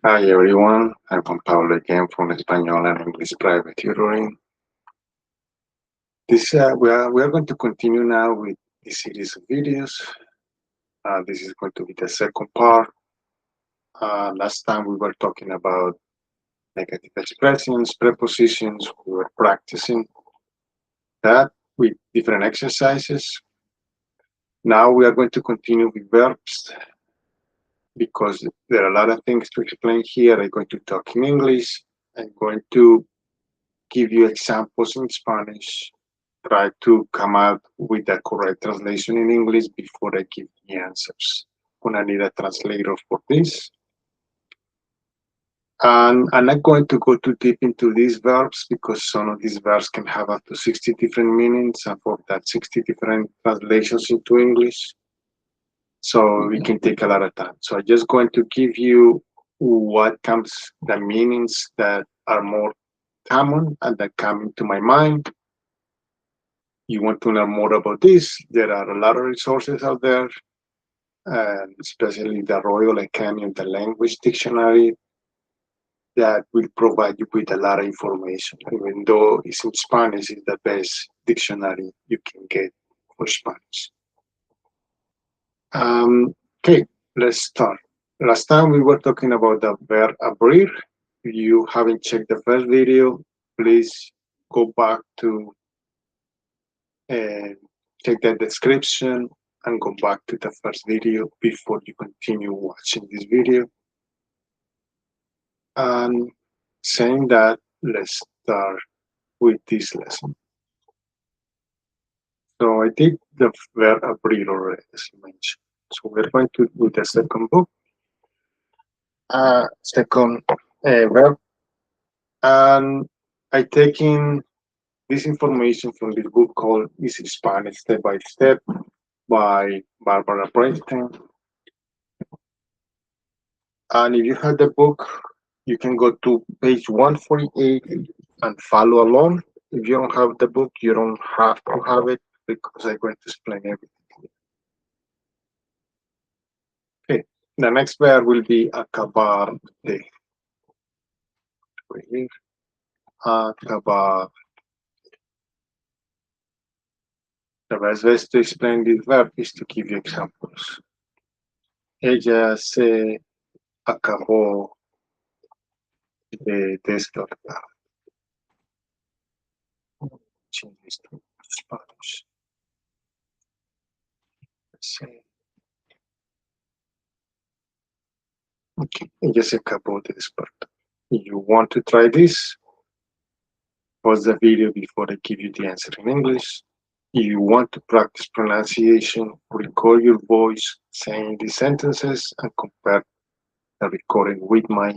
Hi everyone, I'm Juan Pablo again from Español and English Private Tutoring. We are going to continue now with this series of videos. This is going to be the second part. Last time we were talking about negative expressions, prepositions. We were practicing that with different exercises. Now we are going to continue with verbs because there are a lot of things to explain here. I'm going to talk in English. I'm going to give you examples in Spanish. Try to come up with the correct translation in English before I give the answers. I'm gonna need a translator for this. And I'm not going to go too deep into these verbs because some of these verbs can have up to 60 different meanings, and for that 60 different translations into English. So we can take a lot of time. So I'm just going to give you the meanings that are more common and that come into my mind. You want to learn more about this, there are a lot of resources out there, especially the Royal Academy of the Language Dictionary, that will provide you with a lot of information. Even though it's in Spanish, it's the best dictionary you can get for Spanish. Okay, let's start. Last time we were talking about the verb abrir. If you haven't checked the first video, please go back to check the description and go back to the first video before you continue watching this video. And saying that, let's start with this lesson. So I did the verb abrir already, as I mentioned. So we're going to do the second book, second verb. And I taking this information from this book called Easy Spanish Step by Step by Barbara Brenton. And if you have the book, you can go to page 148 and follow along. If you don't have the book, you don't have to have it because I'm going to explain everything. Okay, the next verb will be acabar de. Acabar. The best way to explain this verb is to give you examples. Ella se acabó de despertar. Change this to Spanish. Okay, ella se acabó de despertar. If you want to try this, pause the video before I give you the answer in English. If you want to practice pronunciation, record your voice saying these sentences and compare the recording with my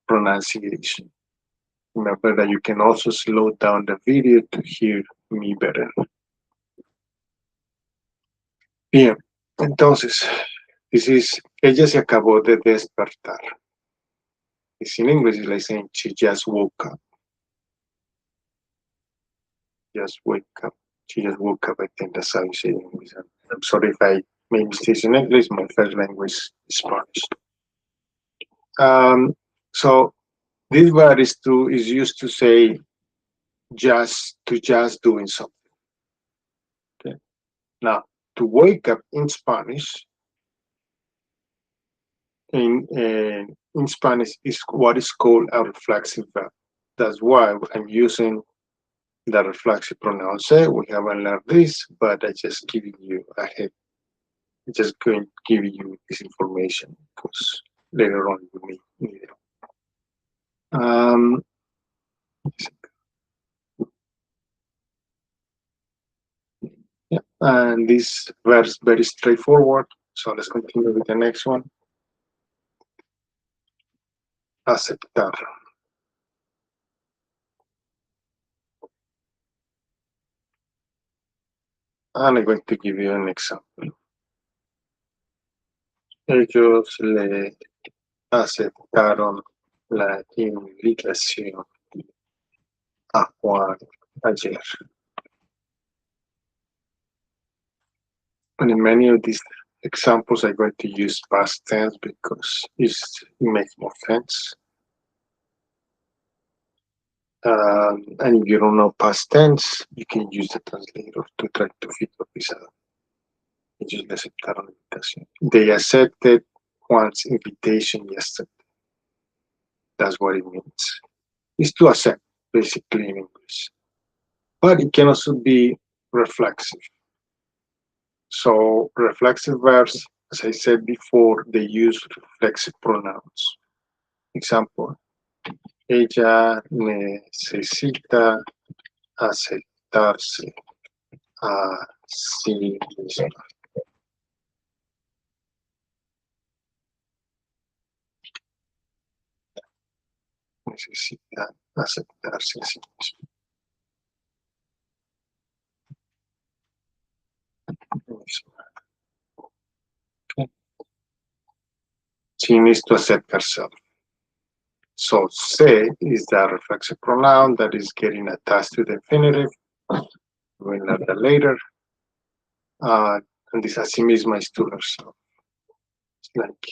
pronunciation. Remember that you can also slow down the video to hear me better. Bien, entonces, this is, ella se acabó de despertar. It's in English, it's like saying she just woke up. Just wake up. She just woke up. I think that's how you say it in English. I'm sorry if I made mistakes in English. My first language is Spanish. So this word is used to say just doing something. Okay. Now to wake up in Spanish in Spanish is what is called a reflexive verb. That's why I'm using the reflexive pronoun. We haven't learned this, but I just giving you a head. I'm just going to give you this information because later on you may need it. Yeah, and this verse very straightforward. So let's continue with the next one. Aceptar. And I'm going to give you an example. Ellos le aceptaron la invitación a Juan ayer. And in many of these examples, I'm going to use past tense because it makes more sense. And if you don't know past tense, you can use the translator to try to figure this out. Ellos le aceptaron la invitación. They accepted Juan's invitation yesterday. That's what it means. It's to accept, basically, in English. But it can also be reflexive. So reflexive verbs, as I said before, they use reflexive pronouns. Example, ella necesita aceptarse a sí misma. Necesita aceptarse a sí misma. Okay. She needs to accept herself. So se is the reflexive pronoun that is getting attached to the infinitive. We'll learn that later. And this a sí misma is to herself. It's like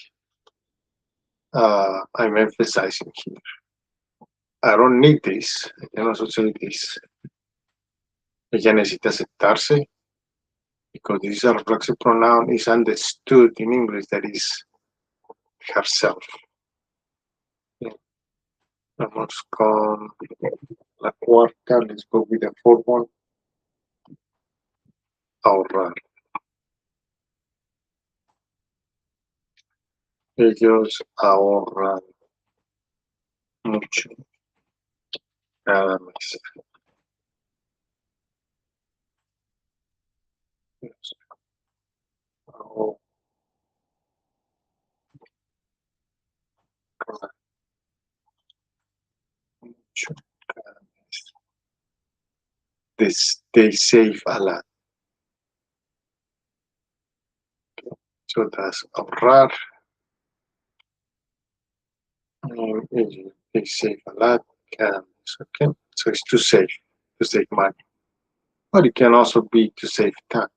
I'm emphasizing here. I don't need this. I can also say this. Ella necesita aceptarse because this is a reflexive pronoun is understood in English that is herself. Yeah. Vamos con la cuarta. Let's go with the fourth one. Ahorrar. Ellos ahorran mucho cada mes. Ellos ahorran mucho cada mes. They save a lot. So that's ahorrar. They save a lot cada mes. Okay, so it's to save money. But it can also be to save time.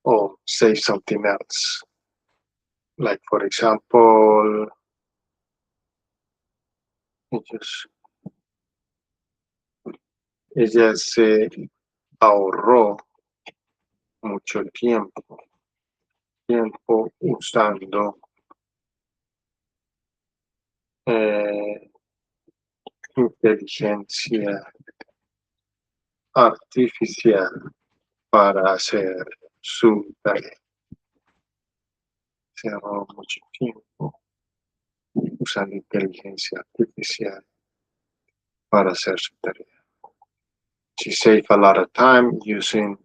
Or save something else. Like, for example, ella se ahorró mucho tiempo usando inteligencia artificial para hacer su tarea. Se ahorró mucho tiempo usando inteligencia artificial para hacer su tarea. She saved a lot of time using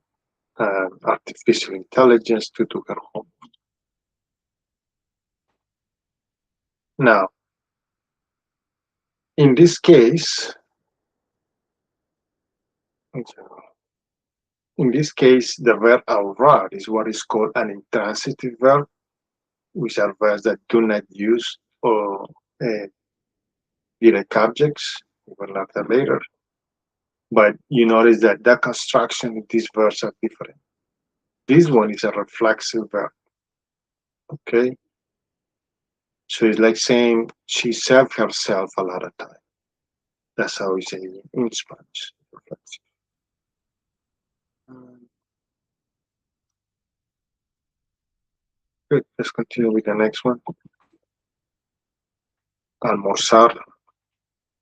artificial intelligence to do her homework. Now, in this case, the verb ahorrar is what is called an intransitive verb, which are verbs that do not use or direct objects. We will learn that later. But you notice that the construction of these verbs are different. This one is a reflexive verb. Okay? So it's like saying she saved herself a lot of time. That's how we say it in Spanish. Reflexive. Good. Let's continue with the next one. Almorzar.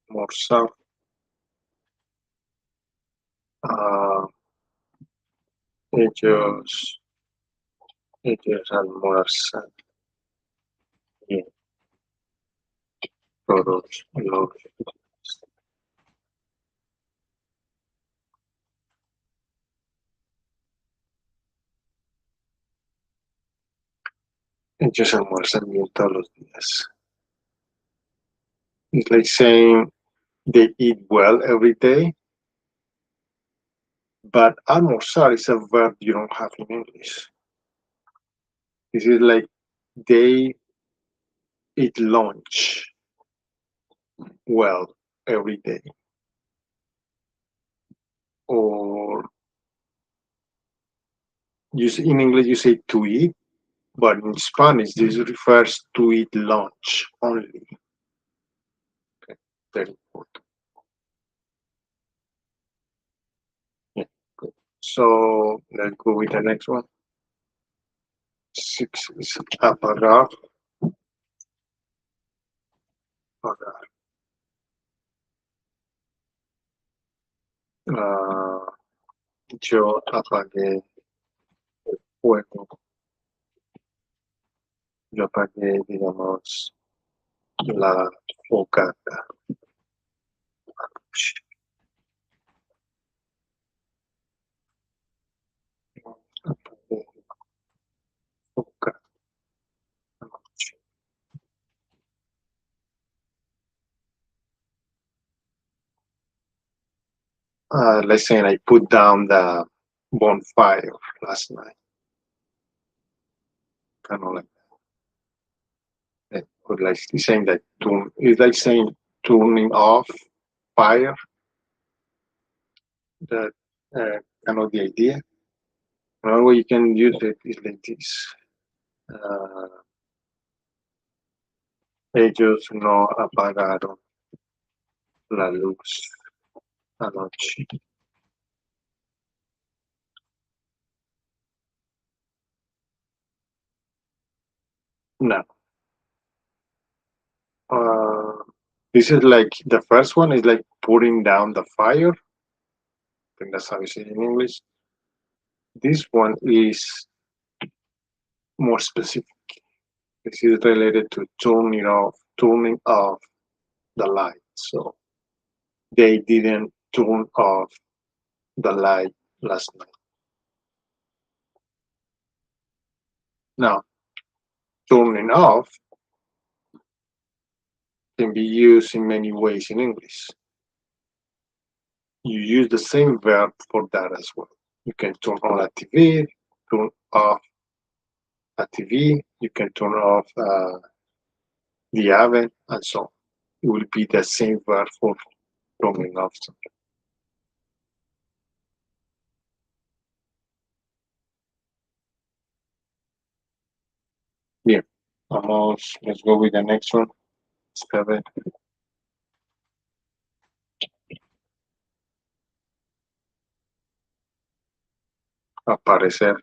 Almorzar. Ellos almuerzan bien todos los días. Ellos almuerzan bien todos los días. It's like saying they eat well every day, but almorzar is a verb you don't have in English. This is like they eat lunch well every day. Or in English you say to eat, but in Spanish this refers to eat lunch only. Okay, very important. Yeah, good. So let's go with the next one. 6 is apagar. Apagar. Ah, yo apagué el fuego. Yo apagué, digamos, la fogata. Apagué la fogata. Let's say I put down the bonfire last night. Kind of like that. Or like saying that it's like saying turning off fire. That kind of the idea. Another way you can use it is like this. Ellos no apagaron la luz anoche. No. Uh, this is like the first one is like putting down the fire. I think that's how you say it in English. This one is more specific. This is related to turning off the light. So they didn't turn off the light last night. Now, turning off can be used in many ways in English. You use the same verb for that as well. You can turn on a TV, turn off a TV, you can turn off the oven, and so on. It will be the same verb for turning off something. Bien, vamos, let's go with the next one. Seven. Aparecer.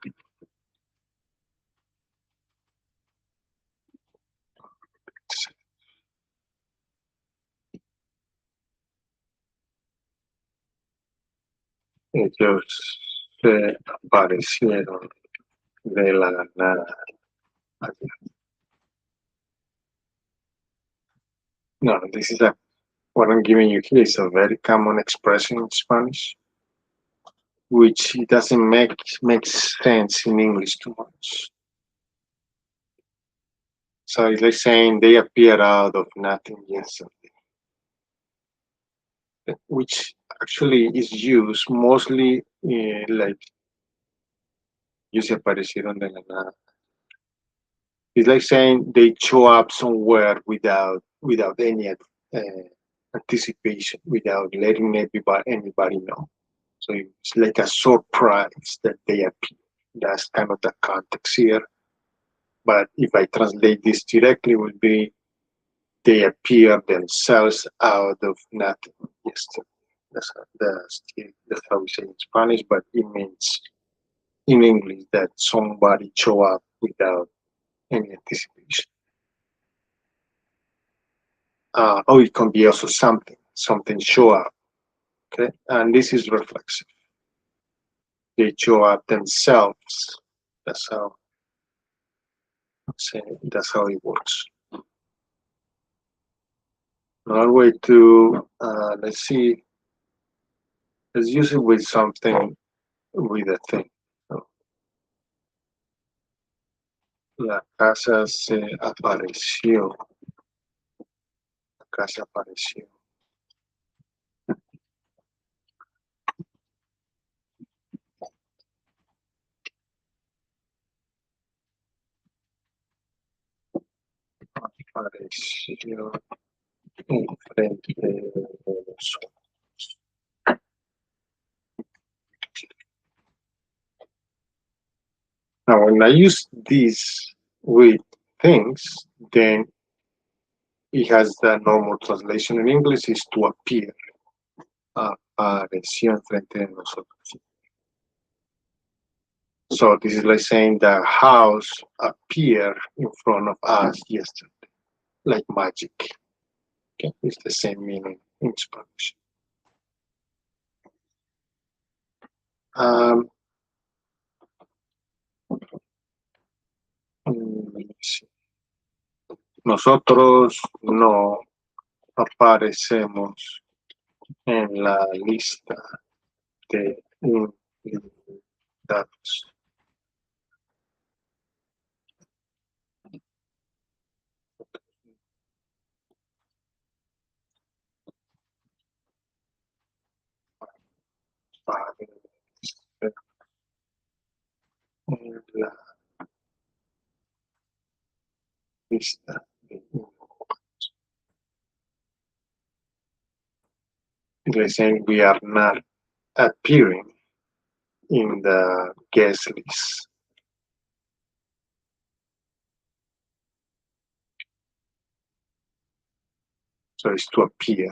Ellos se aparecieron de la nada. No, this is what I'm giving you here is a very common expression in Spanish, which it doesn't make sense in English too much. So it's like saying they appear out of nothing yesterday, which actually is used mostly like ellos se aparecieron de la nada. It's like saying they show up somewhere without any anticipation, without letting anybody know. So it's like a surprise that they appear. That's kind of the context here. But if I translate this directly, it would be they appear themselves out of nothing yesterday. That's how we say in Spanish, but it means in English that somebody show up without any anticipation. Or it can be also something show up. Okay, and this is reflexive. They show up themselves. That's how that's how it works. Another way to let's see. Let's use it with something with a thing. So, la casa se apareció. La casa apareció. Apareció enfrente de nosotros. Now, when I use this with things, then it has the normal translation in English is to appear. Apareció enfrente de nosotros. So this is like saying the house appeared in front of us yesterday, like magic. Okay, it's the same meaning in Spanish. Nosotros no aparecemos en la lista de invitados. En la lista de invitados. They're saying we are not appearing in the guest list. So it's to appear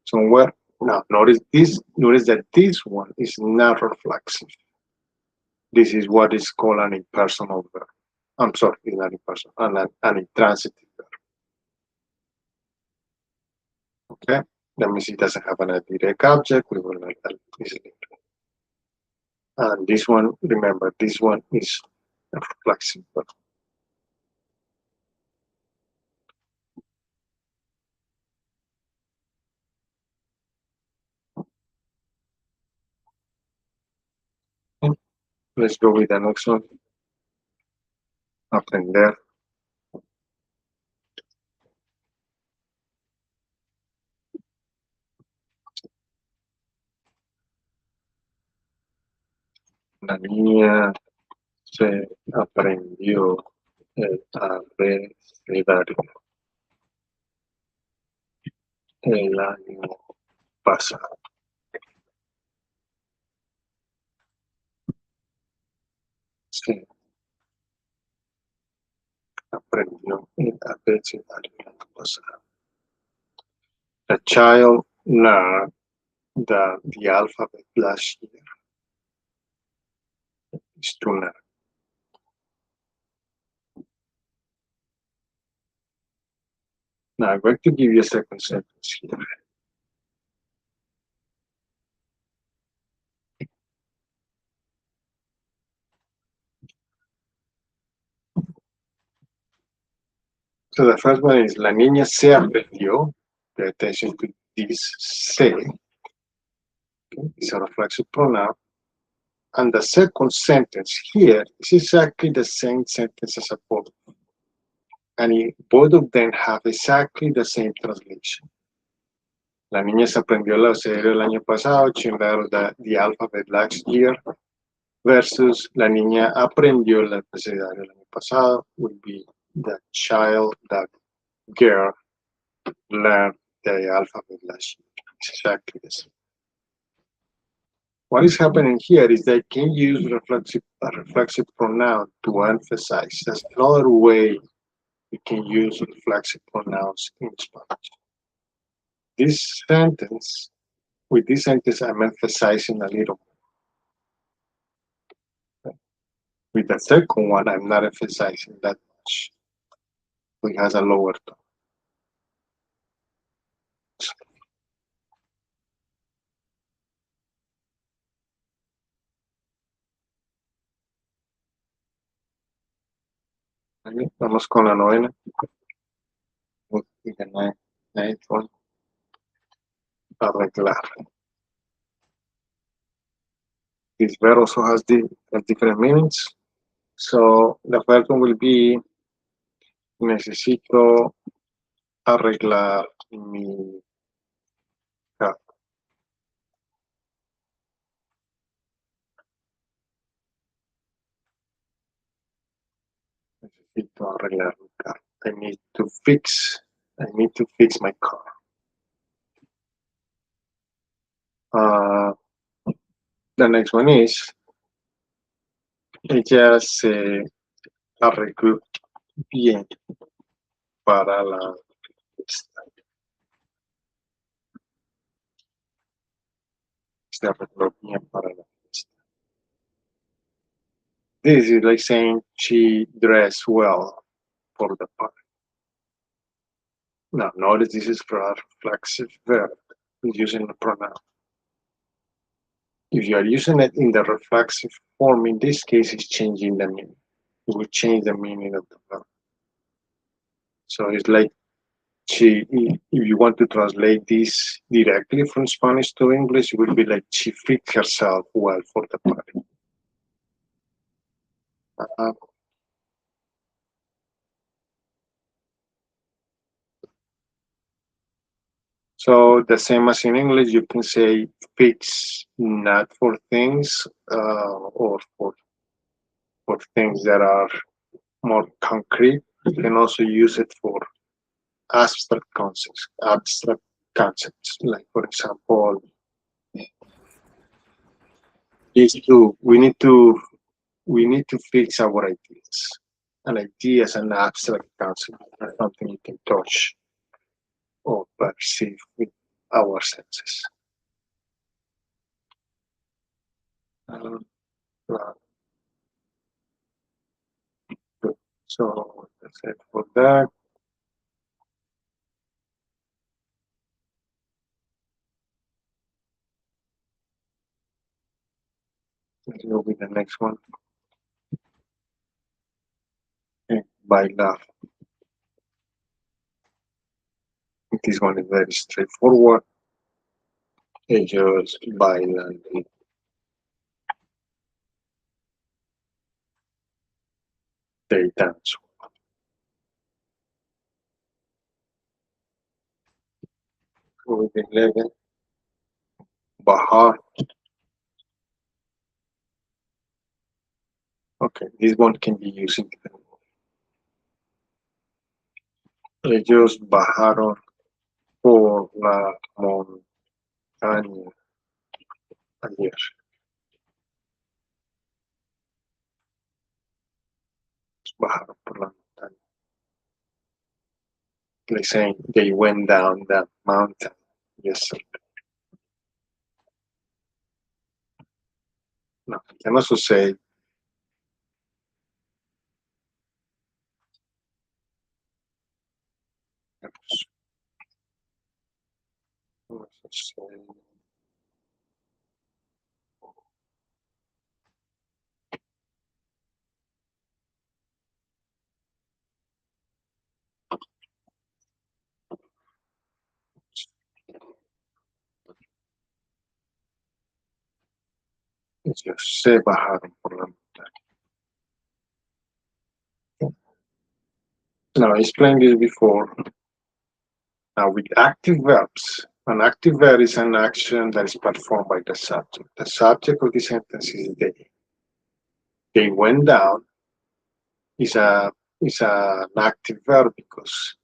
somewhere. Now notice this. Notice that this one is not reflexive. This is what is called an impersonal verb. I'm sorry, it's not impersonal, an intransitive verb. Okay, that means it doesn't have an direct object. We will like that easily. And this one, remember, this one is a reflexive verb. Okay. Let's go with the next one. Aprender. La niña se aprendió el abecedario el año pasado. Sí, aprendió el abecedario el año pasado. The child learned the alphabet last year. Is to learn. Now I'm going to give you a second sentence here. So the first one is la niña se aprendió. Pay attention to this se. Okay, it's a reflexive pronoun. And the second sentence here is exactly the same sentence as above. And both of them have exactly the same translation. La niña se aprendió el abecedario el año pasado. She learned the alphabet last year. Versus la niña aprendió el abecedario el año pasado would be the child, the girl learned the alphabet last year. It's exactly the same. What is happening here is they can use a reflexive pronoun to emphasize. That's another way you can use reflexive pronouns in Spanish. With this sentence, I'm emphasizing a little. With the second one, I'm not emphasizing that much. It has a lower tone. Vamos con la novena. The ninth one. Arreglar. This verb also has different meanings. So the first one will be necesito arreglar mi carro. Necesito arreglar mi carro. I need to fix my car. The next one is Ella se arregló bien para la fiesta. Se arregló bien para la fiesta. This is like saying she dressed well for the party. Now, notice this is for a reflexive verb using the pronoun. If you are using it in the reflexive form, in this case, it's changing the meaning. It will change the meaning of the verb. So it's like if you want to translate this directly from Spanish to English, it will be like she fit herself well for the party. Uh, so the same as in English, you can say fix not for things or for things that are more concrete. You can also use it for abstract concepts. Abstract concepts, like for example, these two. We need to fix our ideas. An idea is an abstract concept, not something you can touch or perceive with our senses. Um, right, good. So that's it for that. Let's go with the next one. Okay, bailar. This one is very straightforward. Ellos bailan. They dance. With 11, bajar. Okay, this one can be used in ellos bajaron por la montaña ayer. Bajaron por la montaña. Like saying they went down that mountain yesterday. No, can also say ellos se bajaron por la montaña. Now, I explained this before. Now, with active verbs, an active verb is an action that is performed by the subject. The subject of the sentence is they. They went down is an active verb because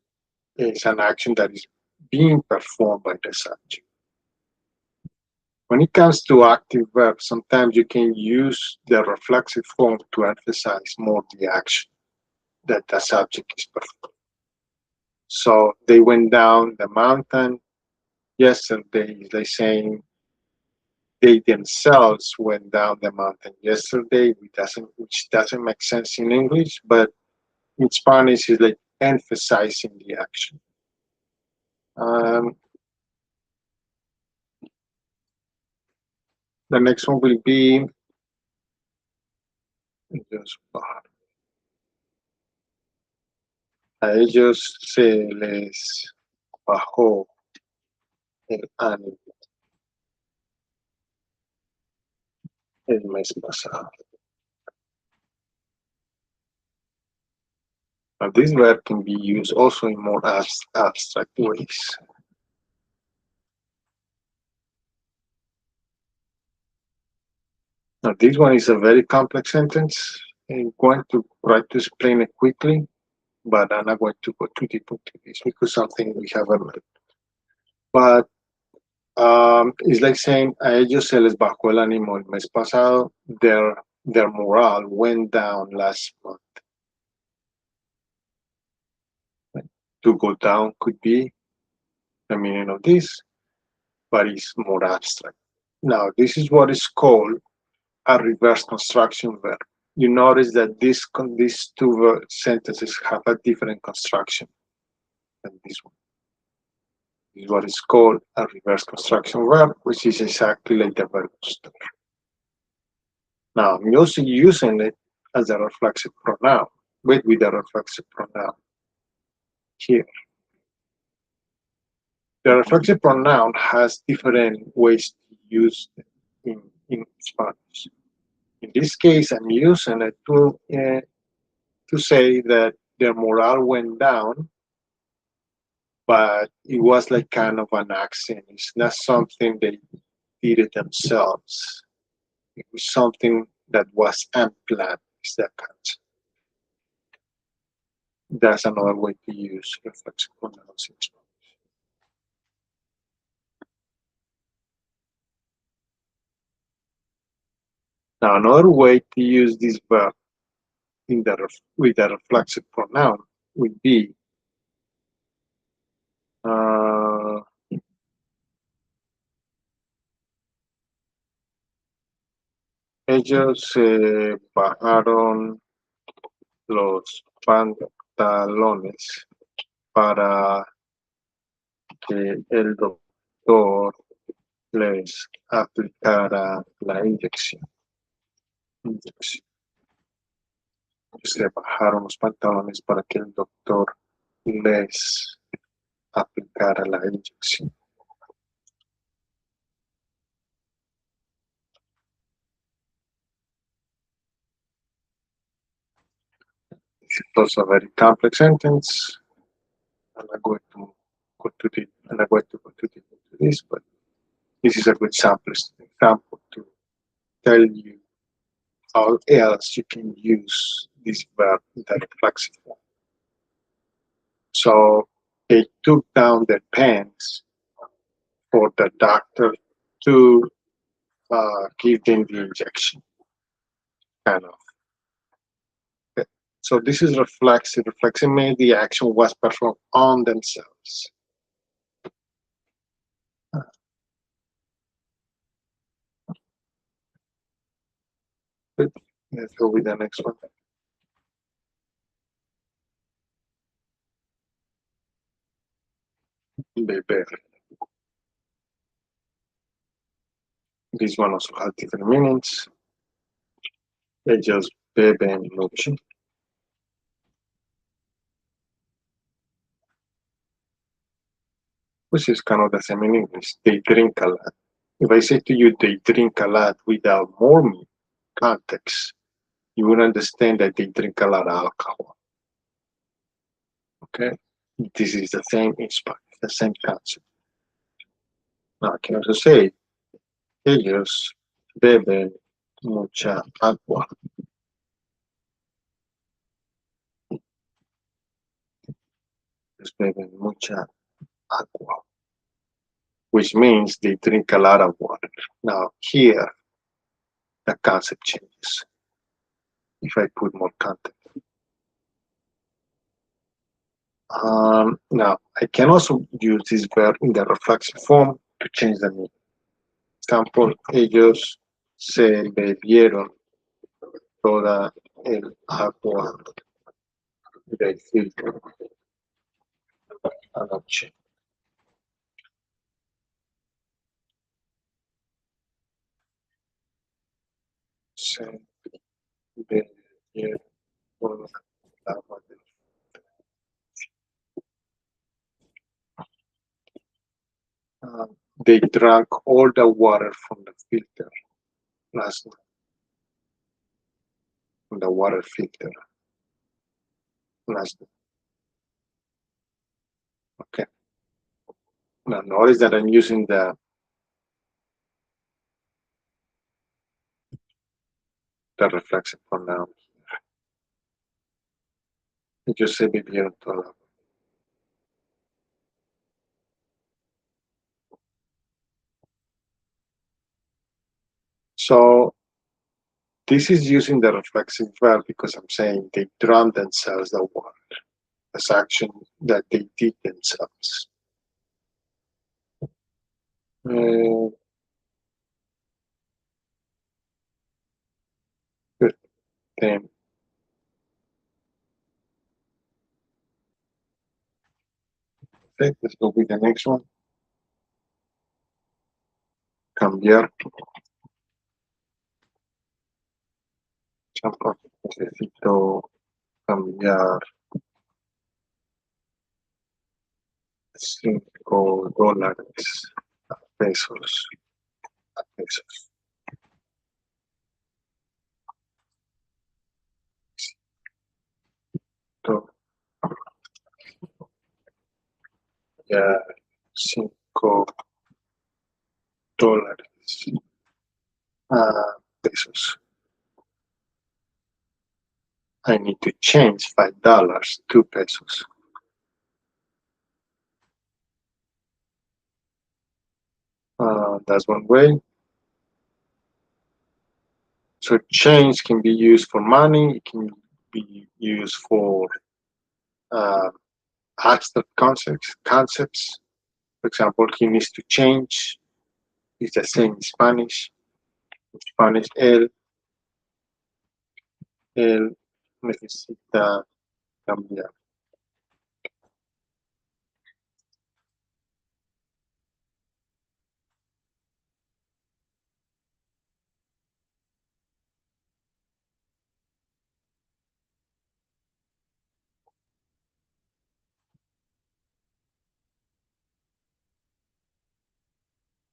it's an action that is being performed by the subject. When it comes to active verbs, sometimes you can use the reflexive form to emphasize more the action that the subject is performing. So they went down the mountain yesterday. They're saying they themselves went down the mountain yesterday, which doesn't make sense in English, but in Spanish is like emphasizing the action. The next one will be a ellos se les bajó el ánimo el mes pasado. Now, this verb can be used also in more abstract ways. Now, this one is a very complex sentence. I'm going to try to explain it quickly, but I'm not going to go too deep into this because something we haven't learned. But it's like saying a ellos se les bajó el ánimo el mes pasado. Their their morale went down last month. To go down could be the meaning of this, but it's more abstract. Now, this is what is called a reverse construction verb. You notice that these two sentences have a different construction than this one. This is what is called a reverse construction verb, which is exactly like the verb to start. Now, I'm also using it as a reflexive pronoun, with a reflexive pronoun here. The reflexive pronoun has different ways to use it in Spanish. In this case, I'm using it to say that their morale went down, but it was like kind of an accident. It's not something they did it themselves. It was something that was unplanned. Is that concept? That's another way to use reflexive pronouns in Spanish. Now, another way to use this verb with the reflexive pronoun would be ellos se bajaron los pantalones para que el doctor les aplicara la inyección. Se bajaron los pantalones para que el doctor les aplicara la inyección. This is also a very complex sentence. I'm not going to go into this, but this is a good example to tell you how else you can use this verb in the reflexive form. So they took down their pants for the doctor to give them the injection, kind of. Okay. So this is reflexive. Reflexive means the action was performed on themselves. Good. Let's go with the next one. Beber. This one also has different meanings. Ellos beben mucho. Which is kind of the same in English. They drink a lot. If I say to you they drink a lot without more context, you would understand that they drink a lot of alcohol. Okay? This is the same in Spanish, the same concept. Now I can also say, ellos beben mucha agua. Ellos beben mucha agua, which means they drink a lot of water. Now here, the concept changes. If I put more context. Now, I can also use this verb in the reflexive form to change the meaning. Example, ellos se bebieron toda el agua del filtro anoche. Se bebieron toda el agua del they drank all the water from the filter last night. From the water filter last night. Okay. Now notice that I'm using the reflexive pronoun. Ellos se bebieron toda el agua. So this is using the reflexive verb because I'm saying they drowned themselves the water. This action that they did themselves. Good. Then okay, let's go with the next one. Cambiar. Example, necesito cambiar $5 a pesos. A pesos. Necesito cambiar $5 a pesos. I need to change $5 to pesos. That's one way. So change can be used for money. It can be used for abstract concepts. For example, he needs to change. It's the same in Spanish. In Spanish, él necesita cambiar.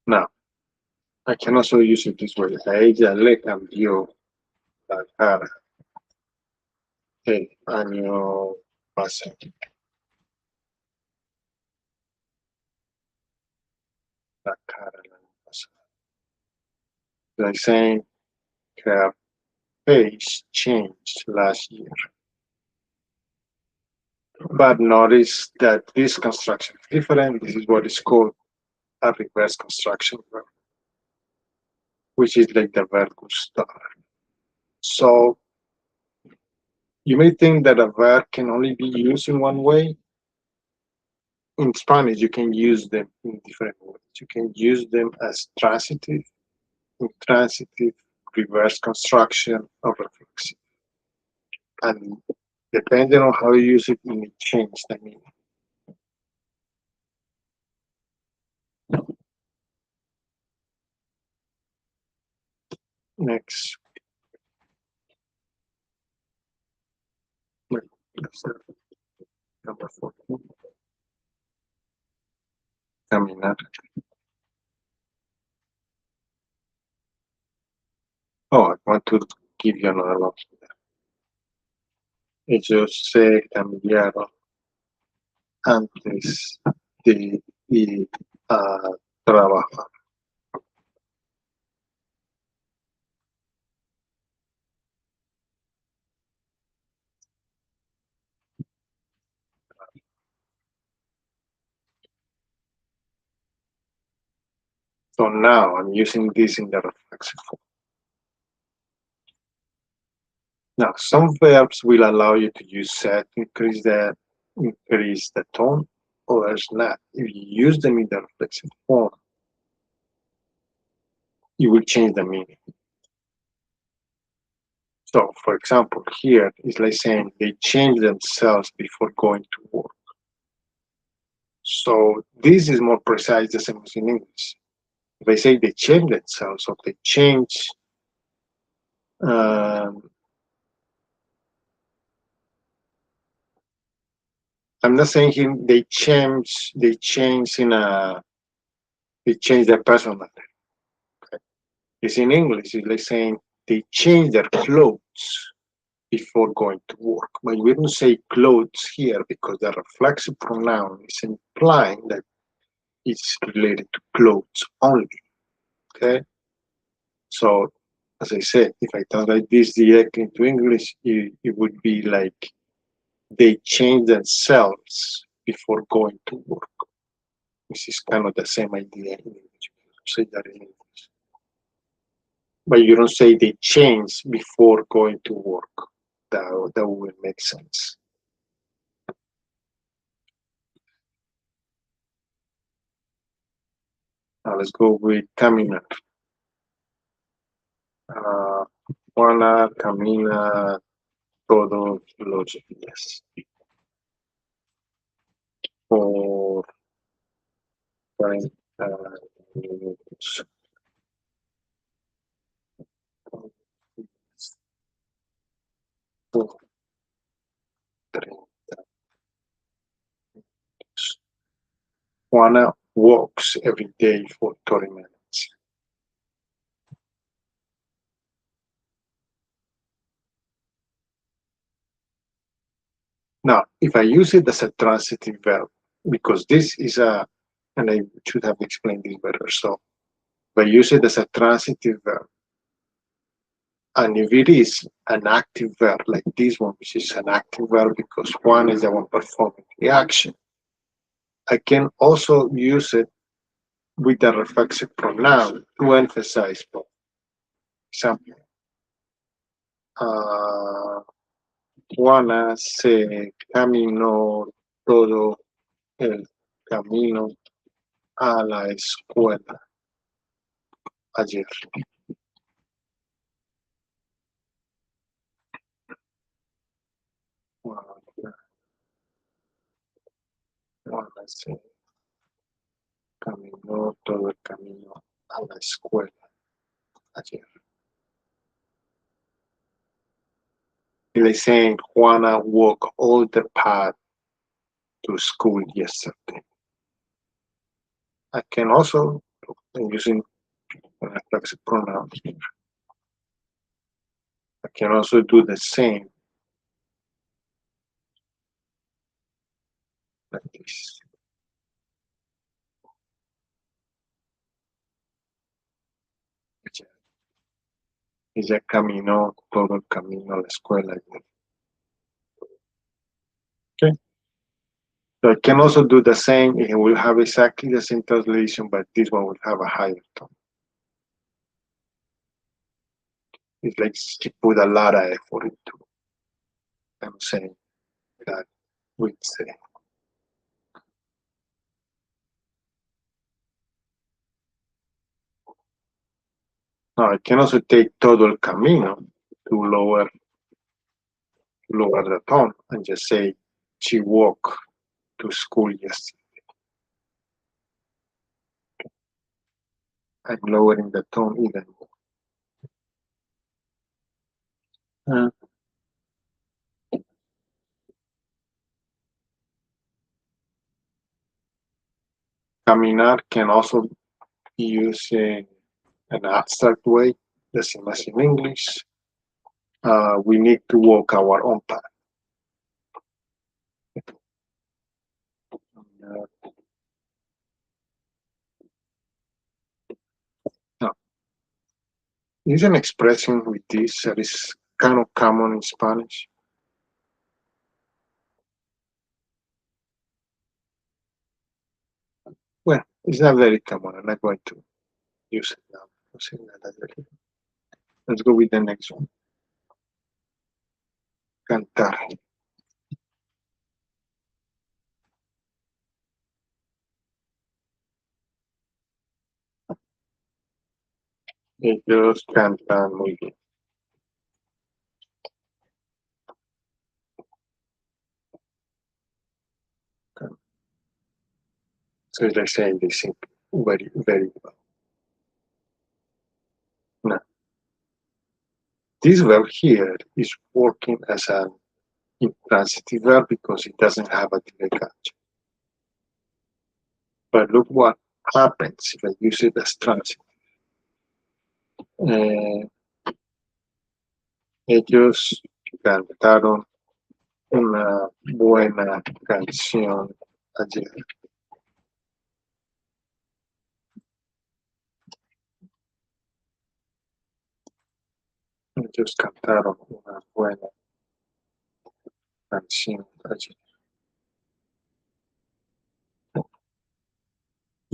Now, I can also use it this way. A ella le cambió la cara el año pasado. La cara el año pasado. Like saying her face changed last year. But notice that this construction is different. This is what is called a reverse construction verb, which is like the verb to start. So you may think that a verb can only be used in one way. In Spanish, you can use them in different ways. You can use them as transitive, intransitive, reverse construction, or reflexive. And depending on how you use it, it may change the meaning. Next. Number 14. Caminar. Oh, I want to give you another option. Ellos se cambiaron antes de ir a trabajar. So now I'm using this in the reflexive form. Now, some verbs will allow you to use set, increase the tone, others not. If you use them in the reflexive form, you will change the meaning. So, for example, here it's like saying they change themselves before going to work. So this is more precise the same as in English. If I say they change themselves or they change, I'm not saying him they change their personality. Okay? It's in English, it's like saying they change their clothes before going to work. But we don't say clothes here because the reflexive pronoun is implying that it's related to clothes only. Okay? So, as I said, if I translate this directly into English, it would be like they change themselves before going to work, which is kind of the same idea in English. Say that in English. but you don't say they changed before going to work. That will make sense. Now let's go with caminar. Juana camina todos los días por 40 minutos. Por 30 minutos. Juana walks every day for 30 minutes. Now, if I use it as a transitive verb, because this is and I should have explained this better. So, if I use it as a transitive verb, and if it is an active verb like this one, which is an active verb because one is the one performing the action, I can also use it with the reflexive pronoun to emphasize both. Example, Juana se caminó todo el camino a la escuela ayer. Juana se caminó todo el camino a la escuela ayer. Like saying Juana walked all the path to school yesterday. I can also, using reflexive pronouns, I can also do the same like this. Ella caminó todo el camino a la escuela. Okay. So I can also do the same. It will have exactly the same translation, but this one will have a higher tone. It's like she put a lot of effort into. I'm saying that we say. Now I can also take todo el camino to lower the tone and just say she walked to school yesterday. I'm lowering the tone even more. Caminar can also be used in an abstract way, the same as in English. We need to walk our own path. Now, there's an expression with this that is kind of common in Spanish. Well, it's not very common. I'm not going to use it now. Let's go with the next one. Cantar. Ellos cantan muy bien. So it's like saying they sing very, very well. Now, this verb here is working as an intransitive verb because it doesn't have a direct action. But look what happens if I use it as transitive. Ellos cantaron una buena canción ayer. Ellos cantaron una buena canción ayer.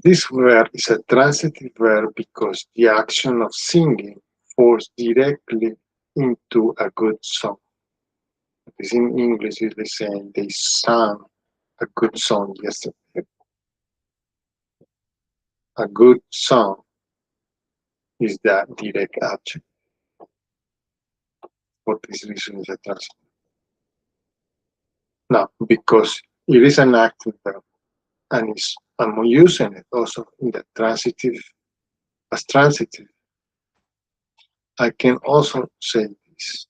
This verb is a transitive verb because the action of singing forced directly into a good song. Because in English, is the same. They sang a good song yesterday. A good song is that direct action. For this reason, is a transitive. Now, because it is an active verb and I'm using it also in the transitive as transitive, I can also say this.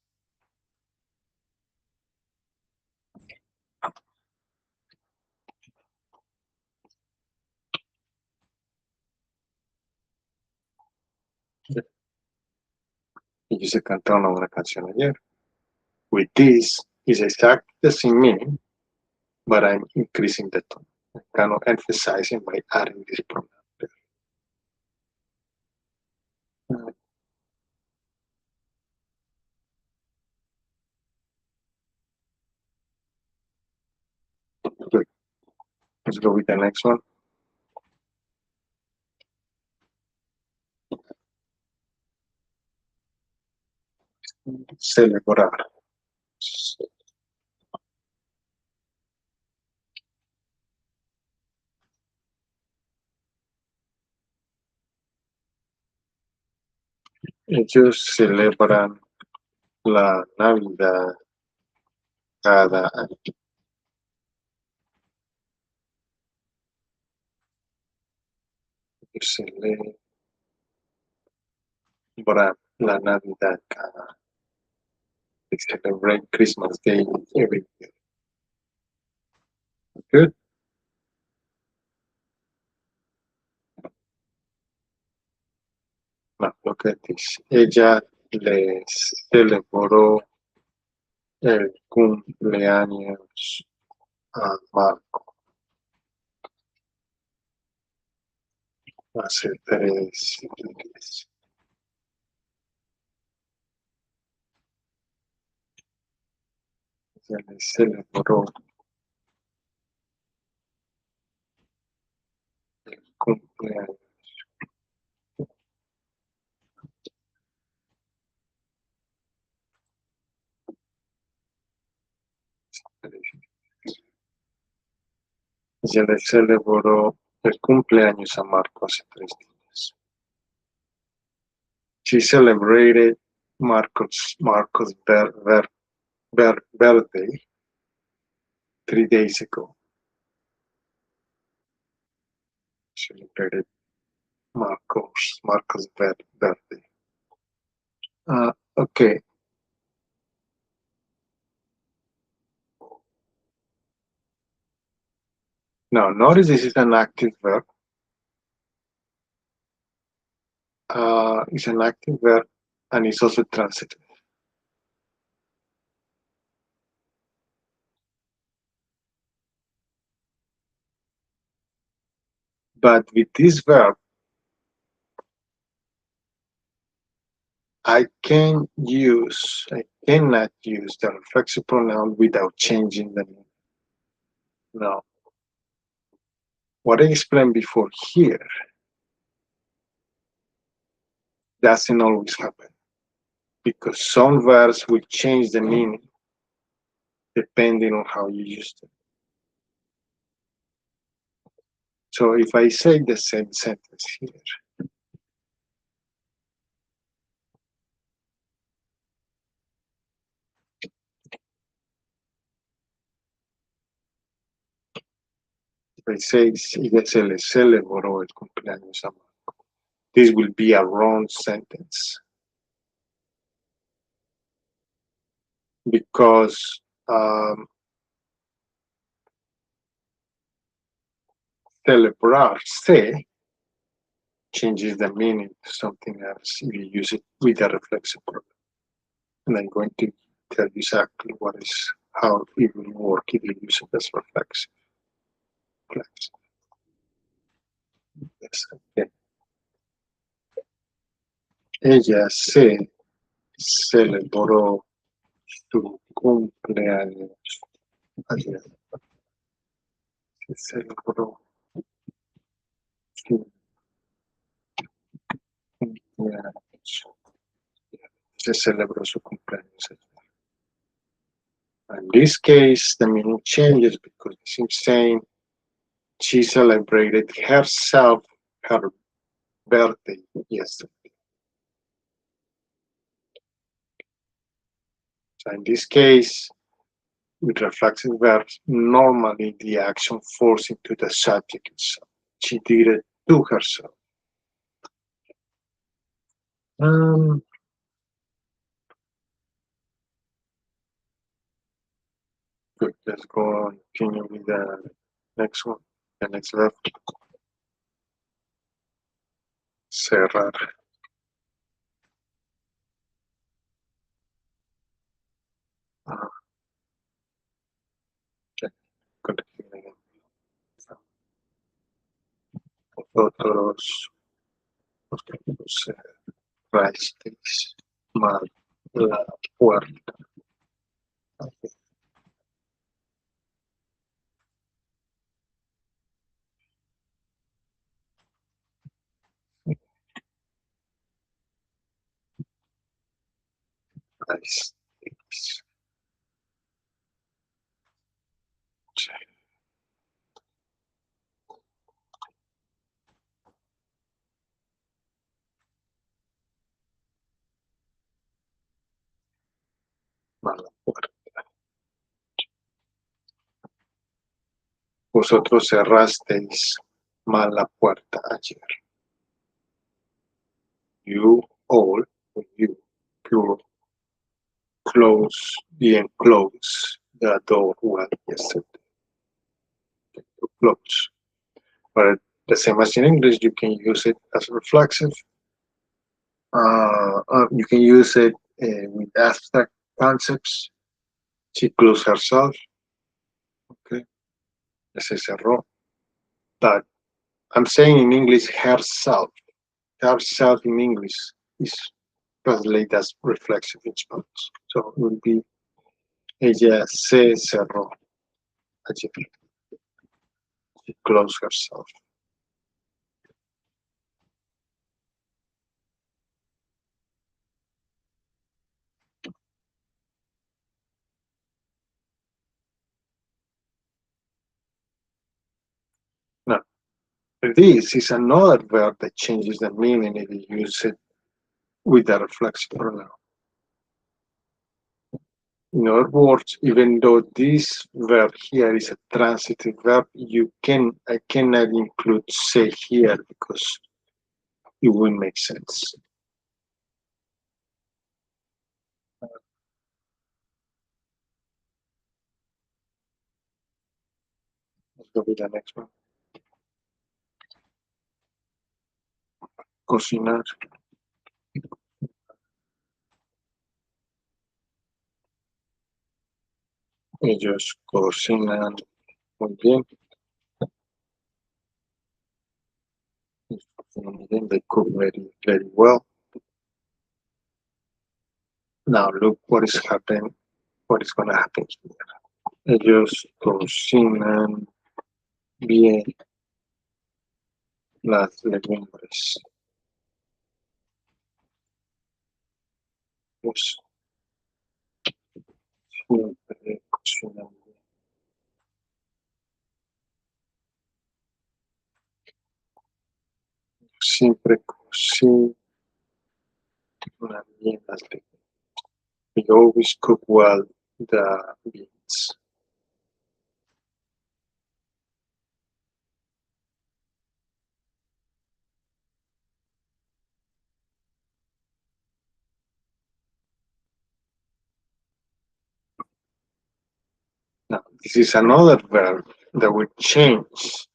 Y se cantaba una canción ayer. With this is exactly the same meaning, but I'm increasing the tone. I'm kind of emphasizing by adding this pronoun there. Good. Let's go with the next one. Celebrar. Ellos celebran la Navidad cada año. Celebran la Navidad cada año. They celebrate Christmas Day every year. Good. Now look at this. Ella le celebró el cumpleaños a Marco hace 3 días. Ella le celebró el cumpleaños. Ella le celebró el cumpleaños a Marco hace 3 días. She celebrated Marco's birthday 3 days ago. Celebrated Marco's birthday. Okay. Now notice this is an active verb. It's an active verb and it's also transitive. But with this verb, I cannot use the reflexive pronoun without changing the meaning. Now, what I explained before here doesn't always happen because some verbs will change the meaning depending on how you use them. So if I say the same sentence here, if I say ella se le celebró el cumpleaños a Marco, this will be a wrong sentence because celebrarse changes the meaning to something else if you use it with a reflexive pronoun. And I'm going to tell you exactly how it will work if you use it as reflexive. Yes, okay. Ella se celebró su cumpleaños ayer. Se celebró su cumpleaños Se celebró su cumpleaños. In this case, the meaning changes because it's saying she celebrated herself, her birthday yesterday. So in this case, with reflexive verbs, normally the action falls into the subject itself. She did it to herself. Good. Let's go continue with the next one. The next verb. Cerrar. Okay. Continue again. Vosotros cerrasteis mal la puerta. Cerrasteis mal la puerta. Vosotros cerrasteis mal la puerta ayer. You all, you, plural, bien close the door well yesterday. To close. But the same as in English, you can use it as reflexive. You can use it with abstract concepts. She closed herself. Okay, se cerró. But I'm saying in English herself. Herself in English is translated as reflexive in Spanish. So it will be ella se cerró ayer. She closed herself. Now, this is another verb that changes the meaning if you use it with a reflexive pronoun. In other words, even though this verb here is a transitive verb, I cannot include say here because it wouldn't make sense. Let's go with the next one. Cocinar. Ellos cocinan muy bien. They cook very, very well. Now look what is happening. What is going to happen here? Ellos cocinan bien las legumbres. Pues siempre cocinan bien. Siempre cocinan bien las legumbres. We always cook well the beans. Now, this is another verb that will change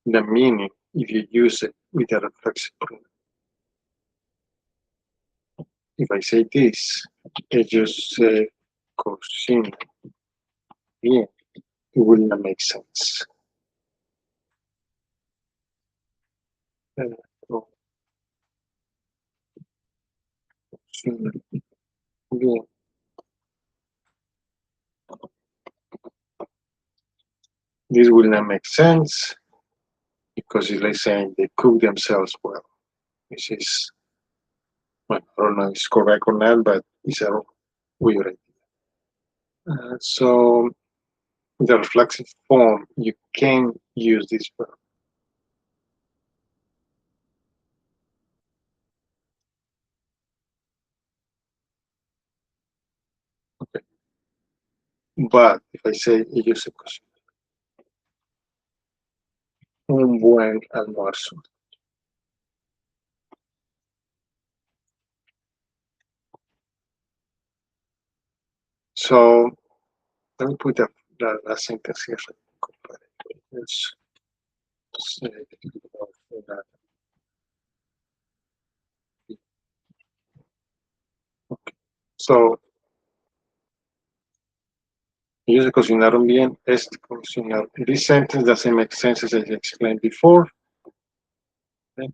the meaning if you use it with a reflexive pronoun. If I say this, ellos se cocinan bien, it will not make sense. Cocinan bien. This will not make sense because it's like saying they cook themselves well, which is Well, I don't know if it's correct or not, but it's a weird idea. So in the reflexive form, you can use this verb. Okay. But if I say ellos se cocinan un buen almuerzo. So let me put la sentence here. Let's say, okay. So ellos se cocinaron bien. Este cocinar. This sentence doesn't make sense as I explained before. Okay.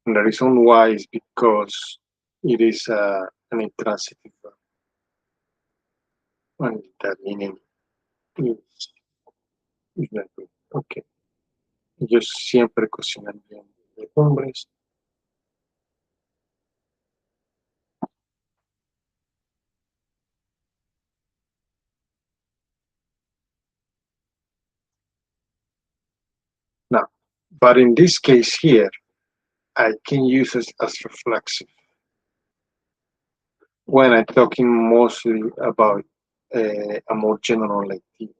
And the reason why is because it is an intransitive verb. And that meaning is not good. Okay. Ellos siempre cocinan bien. De hombres. Now, but in this case here, I can use it as reflexive when I'm talking mostly about a more general idea.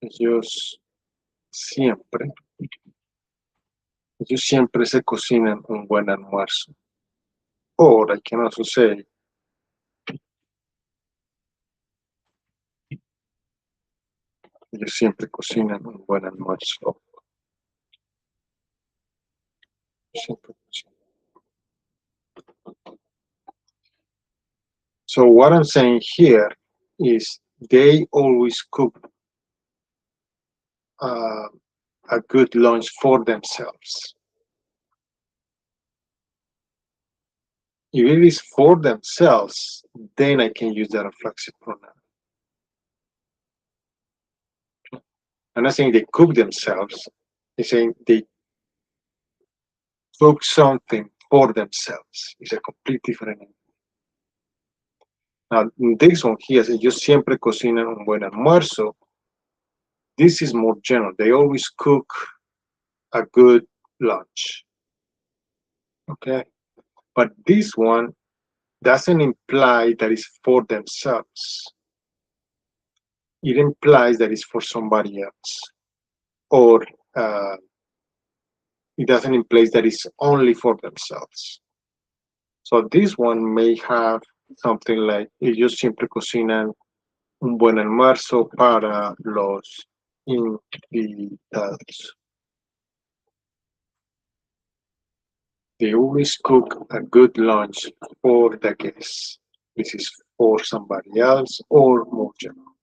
Ellos siempre, ellos siempre se cocinan un buen almuerzo. Or I can also say, ellos siempre cocinan un buen almuerzo. Siempre cocinan. So what I'm saying here is they always cook a good lunch for themselves. If it is for themselves, then I can use the reflexive pronoun. I'm not saying they cook themselves. I'm saying they cook something for themselves. It's a complete different thing. Now, this one here, ellos siempre cocinan un buen almuerzo. This is more general. They always cook a good lunch. Okay. But this one doesn't imply that it's for themselves. It implies that it's for somebody else. Or it doesn't imply that it's only for themselves. So this one may have something like ellos siempre cocinan un buen almuerzo para los invitados. They always cook a good lunch for the guests. This is for somebody else or more general.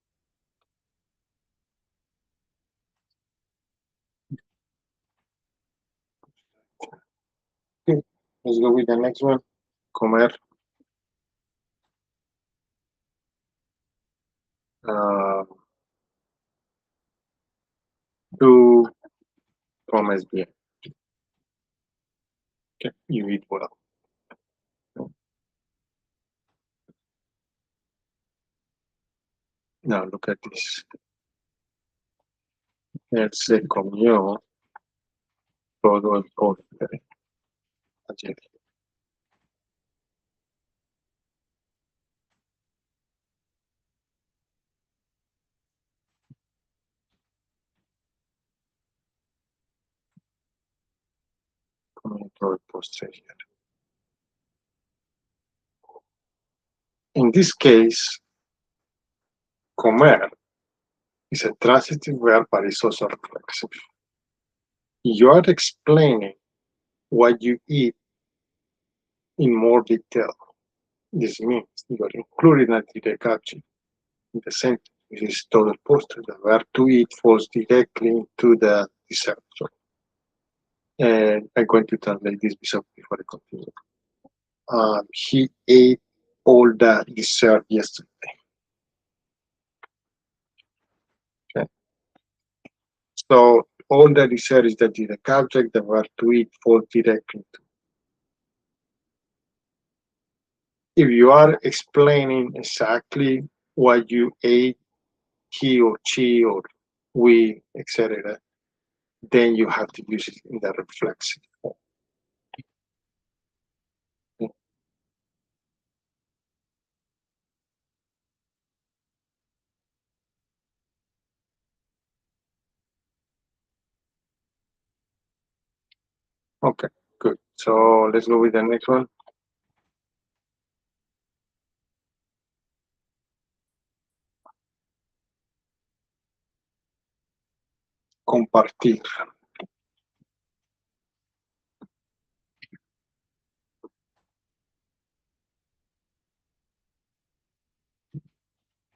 Okay, let's go with the next one. Comer. Uh, tú comes bien. Okay, you eat well. Now look at this. Él se comió todo el postre ayer. Comió todo el postre ayer. In this case, comer is a transitive verb, but it's also reflexive. You are explaining what you eat in more detail. This means you are including a direct object in the sentence. This is todo el postre. The verb to eat falls directly into the dessert. And I'm going to translate this before I continue. He ate all the dessert yesterday. Okay. So all that is said is that the object, the verb to eat, falls directly to. If you are explaining exactly what you ate, he or she or we, etc., then you have to use it in the reflexive form. Okay, good. So let's go with the next one. Compartir.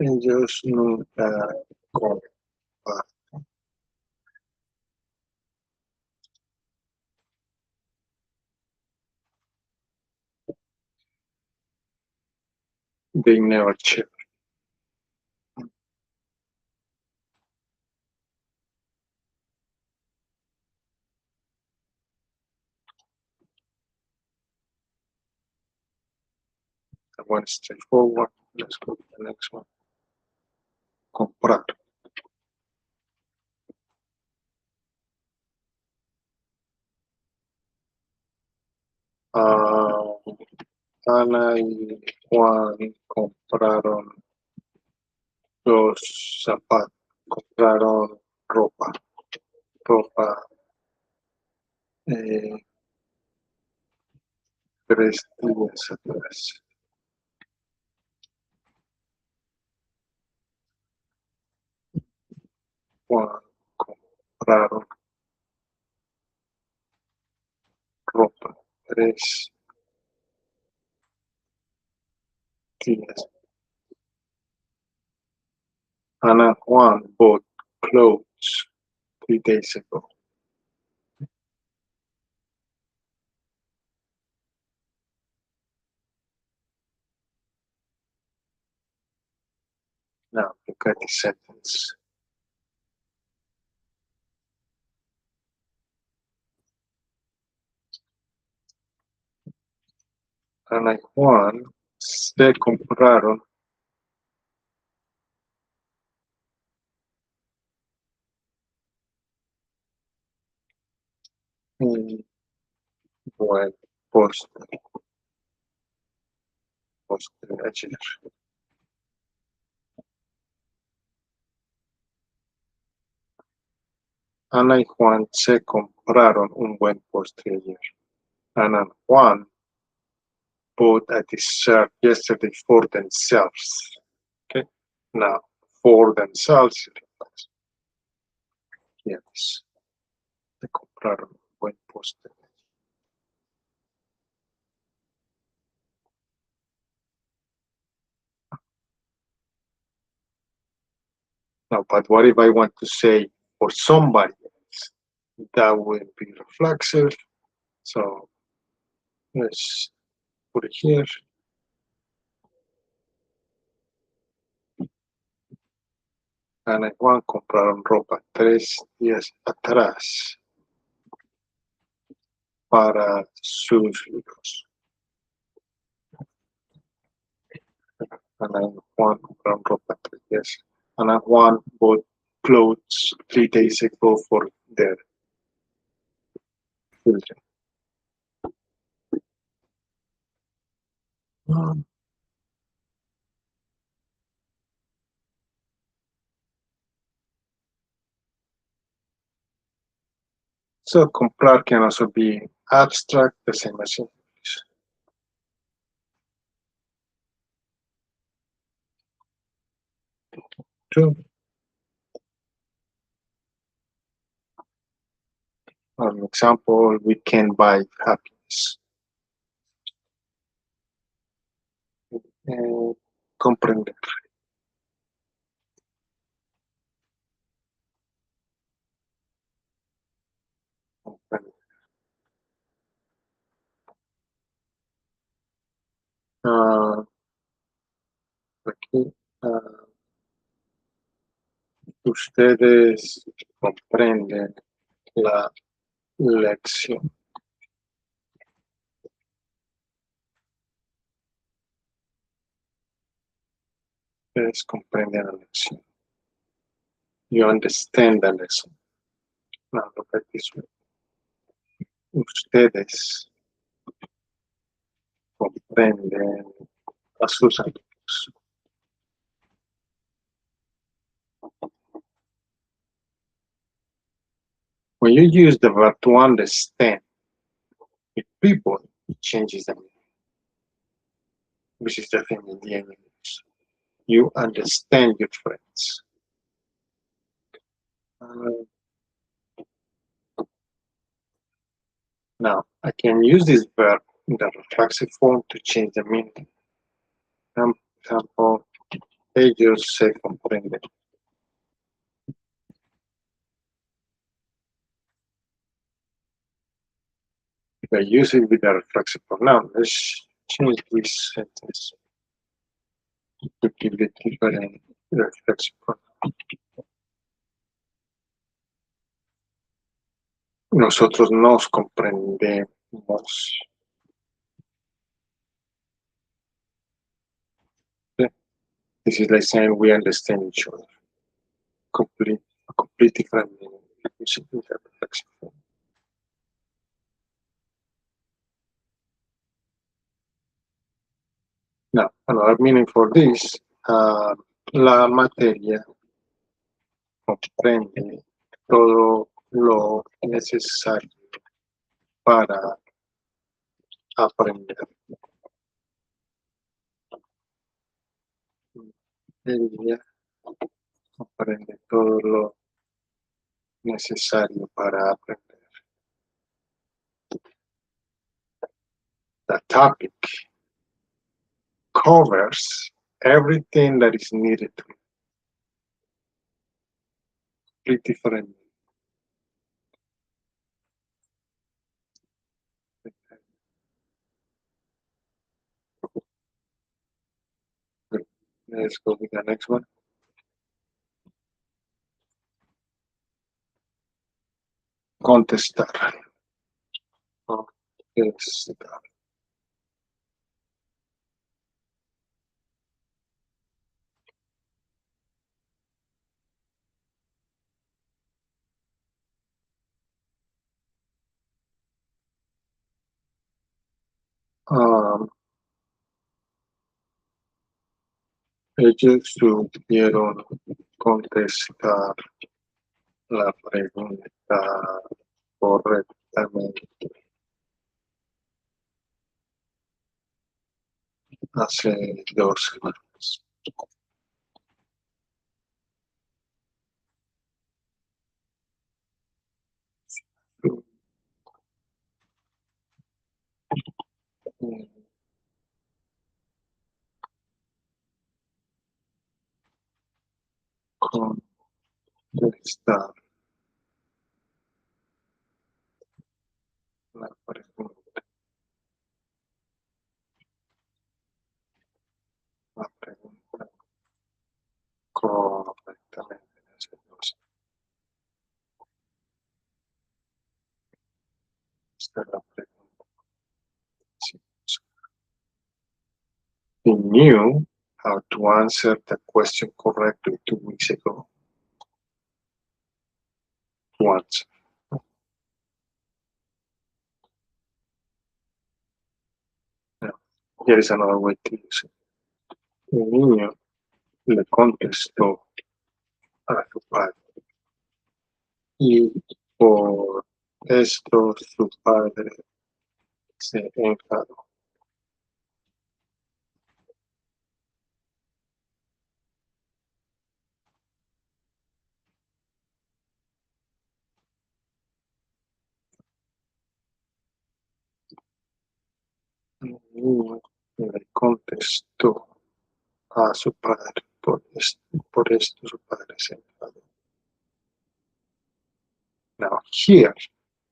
Ellos nunca comparten. They never share. That one is straightforward. Let's go to the next one. Comprar. Ah, Ana y Juan compraron dos zapatos, compraron ropa, eh, 3 días atrás. Juan compraron ropa 3 días. Anna and Juan bought clothes 3 days ago. Now look at the sentence. Ana y Juan se compraron un buen postre ayer. Ana y Juan se compraron un buen postre ayer. Ana and Juan bought a dessert yesterday for themselves. Okay, now for themselves, yes, se compraron un buen postre. Now, but what if I want to say for somebody else? That will be reflexive. So let's put it here. Ana y Juan compraron ropa 3 días atrás para sus hijos. Ana y Juan compraron ropa 3 días. Ana and Juan bought clothes 3 days ago for their children. So comprar can also be abstract, the same as English. True. An example, we can buy happiness. Comprender. Uh, aquí, uh, Ustedes comprenden la lección. Ustedes comprenden la lección. You understand the lesson. Now look at this one. Ustedes comprenden a sus amigos. When you use the verb to understand with people, it changes the meaning, which is the thing in the English. You understand your friends. Now, I can use this verb in the reflexive form to change the meaning. For example, ellos se comprenden. If I use it with the reflexive pronoun, let's change this sentence to give it different reflexive pronoun. Nosotros nos comprendemos. This is like saying we understand each other. A complete different meaning using the reflexive form. Now, another meaning for this, la materia comprende todo lo necesario para aprender. Ella comprende todo lo necesario para aprender. The topic covers everything that is needed to complete different. Let's go with the next one. Contestar. Contestar. Ellos supieron contestar la pregunta correctamente hace 2 semanas. Contestar la pregunta correctamente hace 2 semanas. Esta es la pregunta. He knew how to answer the question correctly 2 weeks ago. Once. Now, here is another way to use it. El niño le contestó a su padre y por esto su padre se enfadó. El niño le contestó a su padre por esto su padre se enfadó. Now here,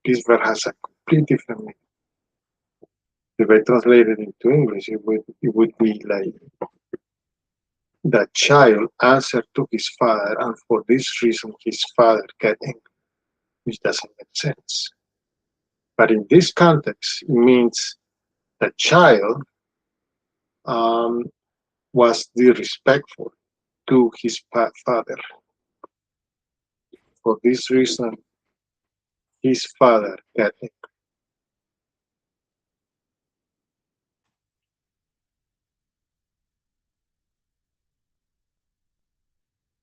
this verb has a complete different meaning. If I translate it into English, it would be like, The child answered to his father, and for this reason his father got angry, which doesn't make sense. But in this context, it means the child um, was disrespectful to his father. For this reason, his father got angry.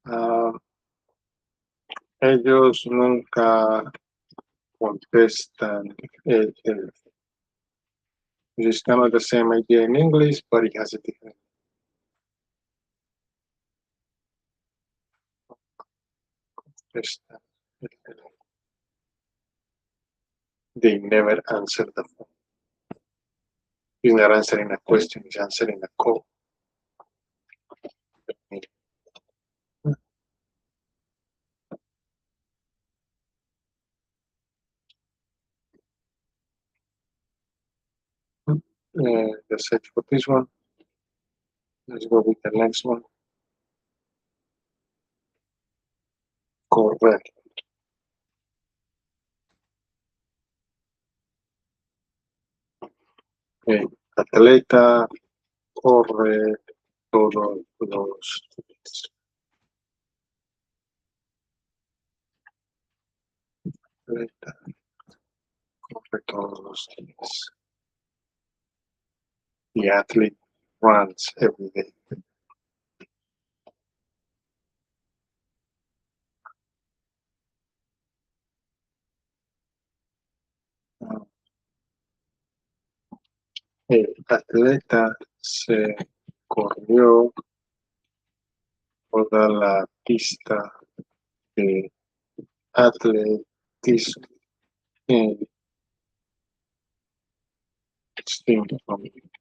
Um, ellos nunca contestan. It's kind of the same idea in English, but it has a different. They never answer the phone. He's not answering a question, he's answering a call. That's it for this one. Let's go with the next one. Correct. Atleta corre todos los días. Atleta corre todos los días. The athlete runs every day. El atleta se corrió toda la pista de atletismo en 5 minutos.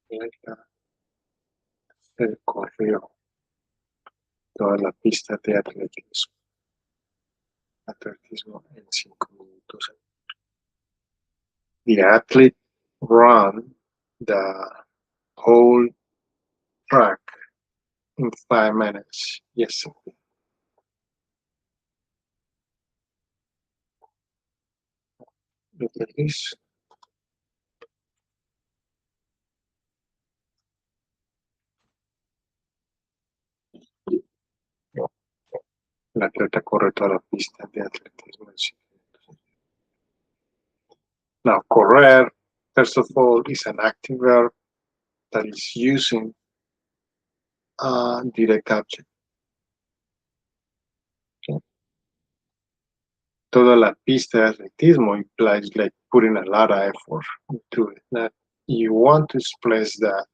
El atleta se corrió toda la pista de atletismo en 5 minutos. The athlete ran the whole track in 5 minutes yesterday. Look at this. El atleta corre toda la pista de atletismo en 5 minutos. Now, correr, first of all, is an active verb that is using a direct object. Okay. Toda la pista de atletismo implies like putting a lot of effort into it. That you want to express that,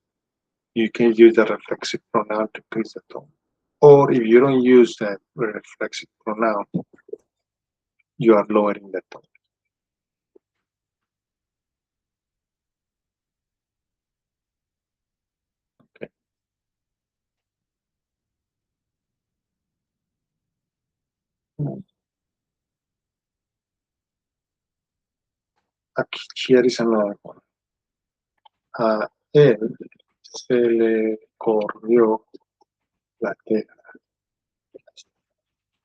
you can use the reflexive pronoun to increase the tone. Or if you don't use that reflexive pronoun, you are lowering the tone. Okay. Aquí, here is another one. A él se le corrió la teja.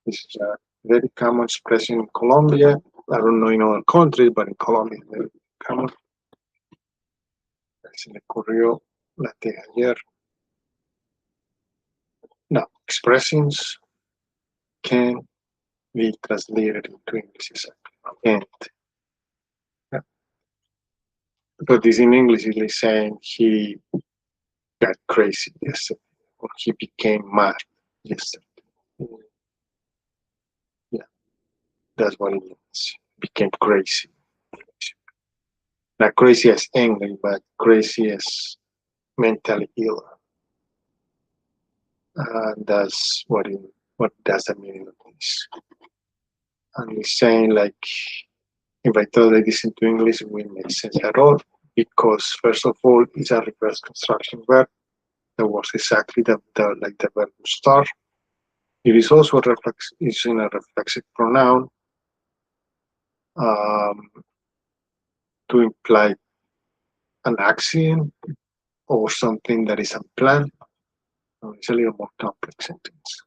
This is a very common expression in Colombia. I don't know in other countries, but in Colombia it's very common. Se le corrió la teja ayer. Now, expressions can be translated into English and but this in English is like saying he got crazy yesterday or he became mad yesterday. Yeah, that's what it means. Became crazy. Not crazy as angry, but crazy as mentally ill. That's what does the meaning of this. And it's saying like, if I translate this into English, it will make sense at all, because first of all, it's a reverse construction verb that works exactly like the verb to start. It is also using a reflexive pronoun um, to imply an accident or something that is unplanned. So it's a little more complex sentence.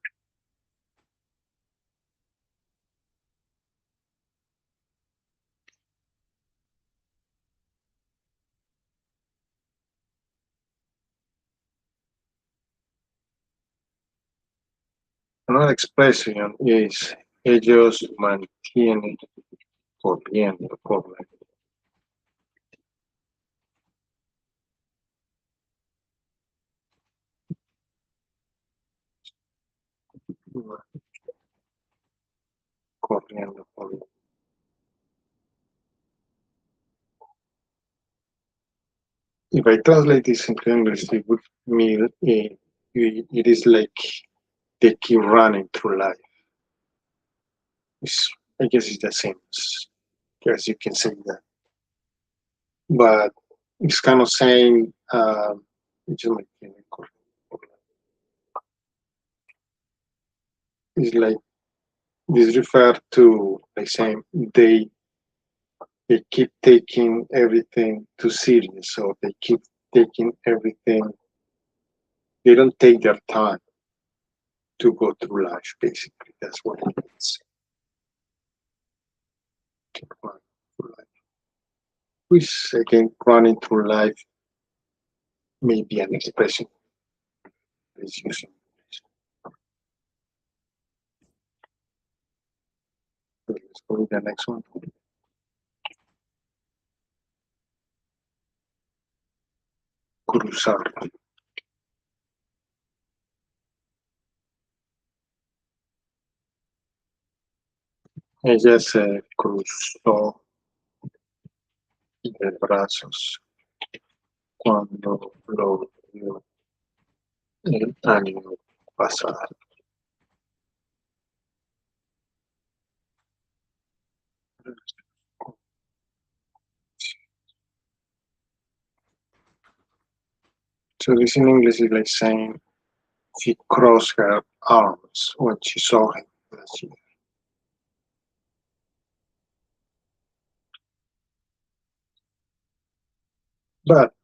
Another expression is ellos mantienen corriendo por la corriendo por la. If I translate this into English, it would mean it is like they keep running through life. I guess it's the same as you can say that. But it's kind of saying, it's like this refer to like saying they keep taking everything too serious, so they keep taking everything. They don't take their time to go through life. Basically, that's what it means. Keep running through life. Which again, running through life may be an expression that is using. So let's go with the next one. Cruzar. Ella se cruzó de brazos cuando lo vio el año pasado. So this in English is like saying she crossed her arms when she saw him last year. But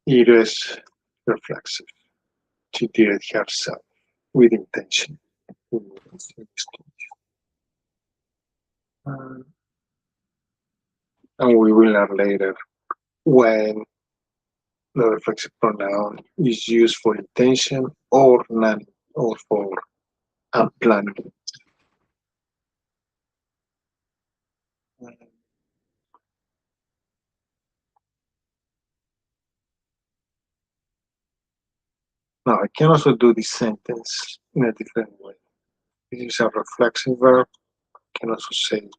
it is reflexive. She did it herself with intention. And we will learn later when the reflexive pronoun is used for intention or non or for unplanned. Now I can also do this sentence in a different way. This is a reflexive verb. I can also say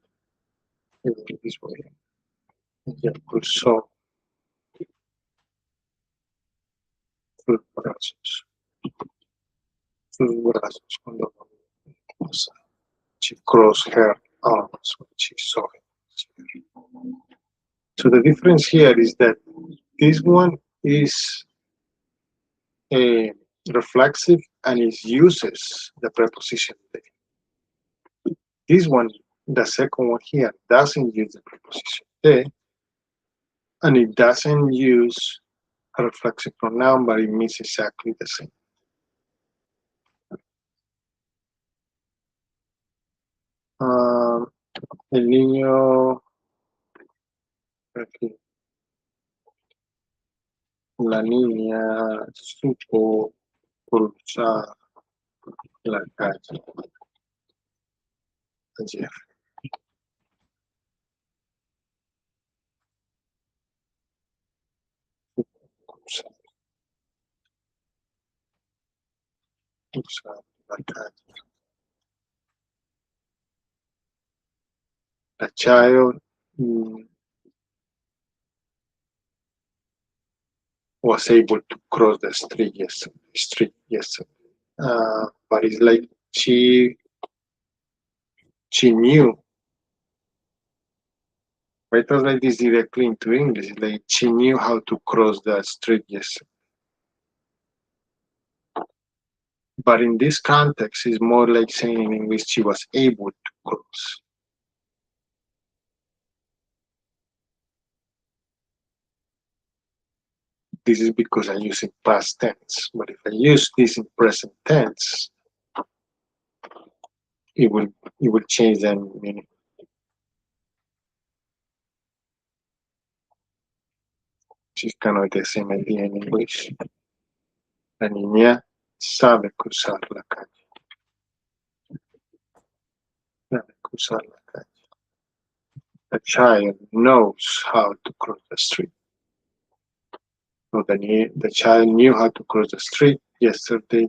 it this way. Ella cruzó sus brazos. Sus brazos cuando she crossed her arms when she saw him. So the difference here is that this one is a reflexive and it uses the preposition de. This one, the second one here, doesn't use the preposition de, and it doesn't use a reflexive pronoun, but it means exactly the same. El niño, aquí, la niña supo cruzar la calle ayer. Cruzar la calle. The child was able to cross the street yesterday. But it's like she She knew. If I translate this directly into English, like she knew how to cross the street yesterday. But in this context, it's more like saying in English she was able to cross. This is because I use in past tense. But if I use this in present tense, it will change the meaning. It's kind of the same idea in English. La niña sabe cruzar la calle. Sabe cruzar la calle. The child knows how to cross the street. So the child knew how to cross the street yesterday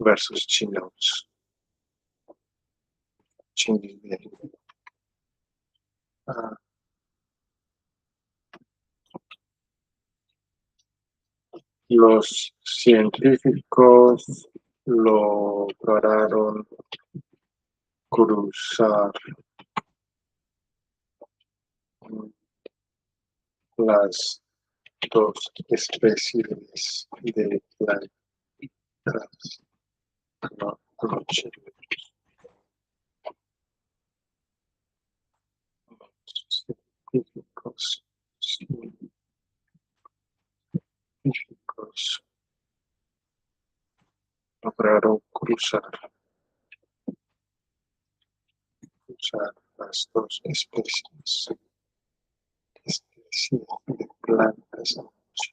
versus she knows. Changes the idea. Los científicos lograron cruzar las dos especies de plantas anoche. Científicos lograron cruzar las dos especies de plantas anoche.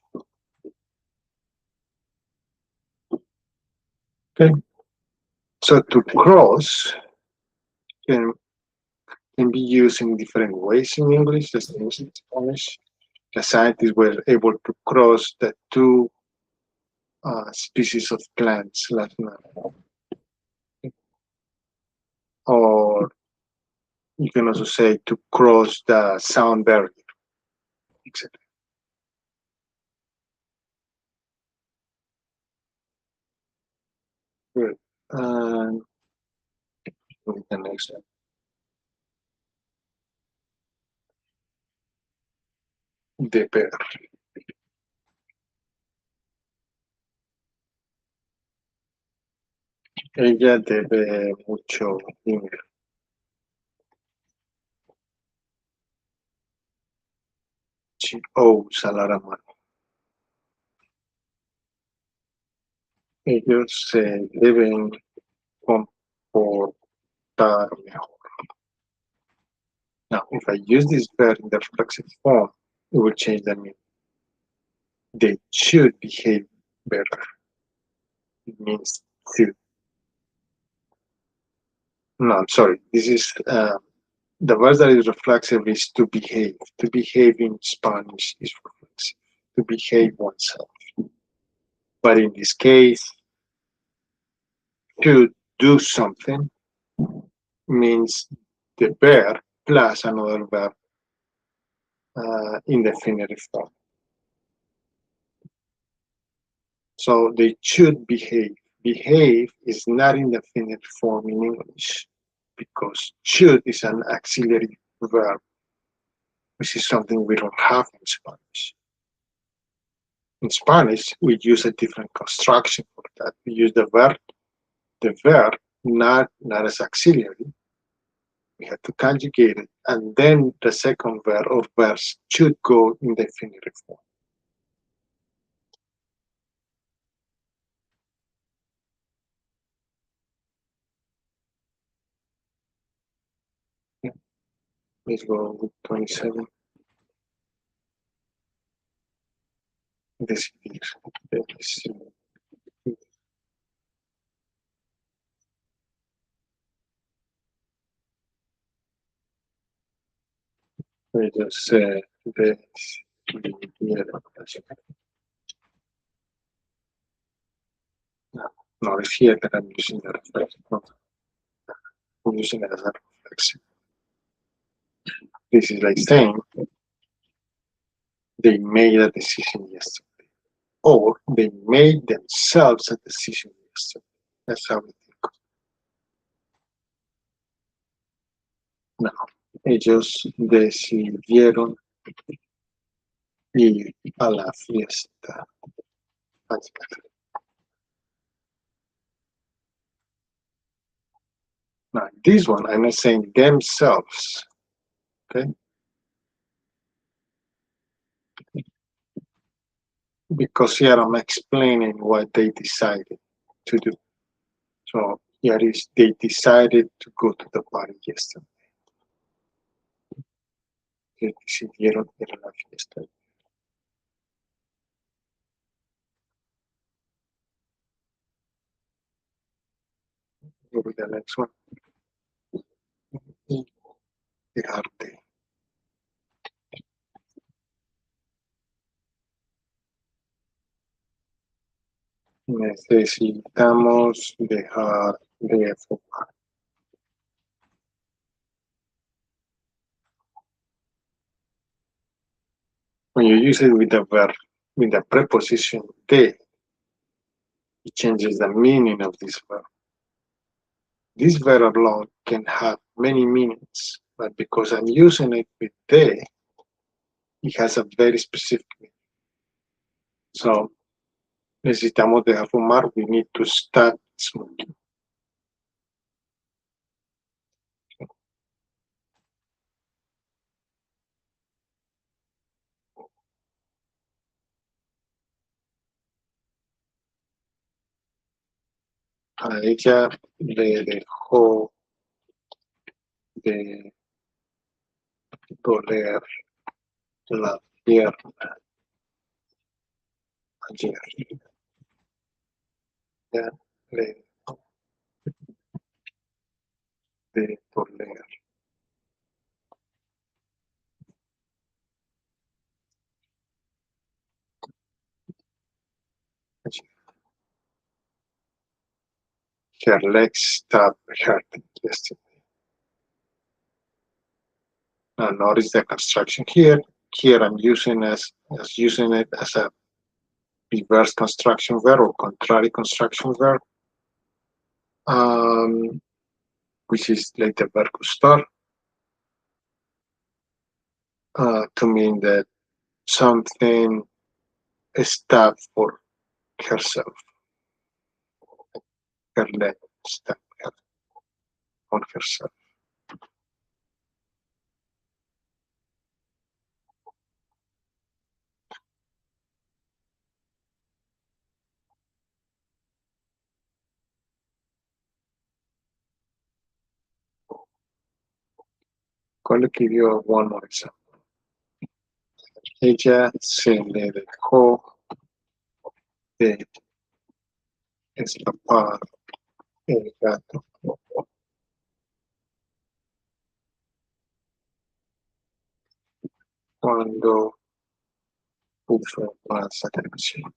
Okay. So to cross can be used in different ways in English, the same as in Spanish. The scientists were able to cross the two species of plants last night. Or you can also say to cross the sound barrier, etc. Good. And the next one. Deber. Ella debe mucho dinero. She owes a lot of money. Ellos se deben comportar mejor. Now, if I use this verb in the reflexive form, it will change the meaning. They should behave better. It means to. No, I'm sorry. This is the verb that is reflexive is to behave. To behave in Spanish is reflexive. To behave oneself. But in this case, to do something means the verb plus another verb in the infinitive form. So they should behave. Behave is not in the infinitive form in English because should is an auxiliary verb, which is something we don't have in Spanish. In Spanish, we use a different construction for that. We use the verb not as auxiliary. We have to conjugate it, and then the second verb or verbs should go in the infinitive form. Yeah. Let's go with 27. Decidir. Ellos se decidieron. No decía que eran using the reflexive. No, I'm using it as a reflexive. This is like saying they made a decision yesterday, or they made themselves a decision yesterday. That's how we think. No, ellos decidieron ir a la fiesta ayer. Now, this one, I'm not saying themselves, okay? Because here I'm explaining what they decided to do. So here is they decided to go to the party yesterday. Decidieron ir a la fiesta. Go with the next one. Dejarte. Necesitamos dejar de fumar. When you use it with the verb, with the preposition de, it changes the meaning of this verb. This verb alone can have many meanings, but because I'm using it with de, it has a very specific meaning. So, necesitamos dejar fumar, we need to start smoking. A ella le dejó de doler la pierna ayer. Ya le dejó de doler. Her legs stopped hurting yesterday. Now notice the construction here. Here I'm using using it as a reverse construction verb or contrary construction verb, which is like the verb start, to mean that something stopped for herself. Her leg stopped on herself. Going to give you one more example. Ella se le dejó de escapar el gato cuando puso más atención.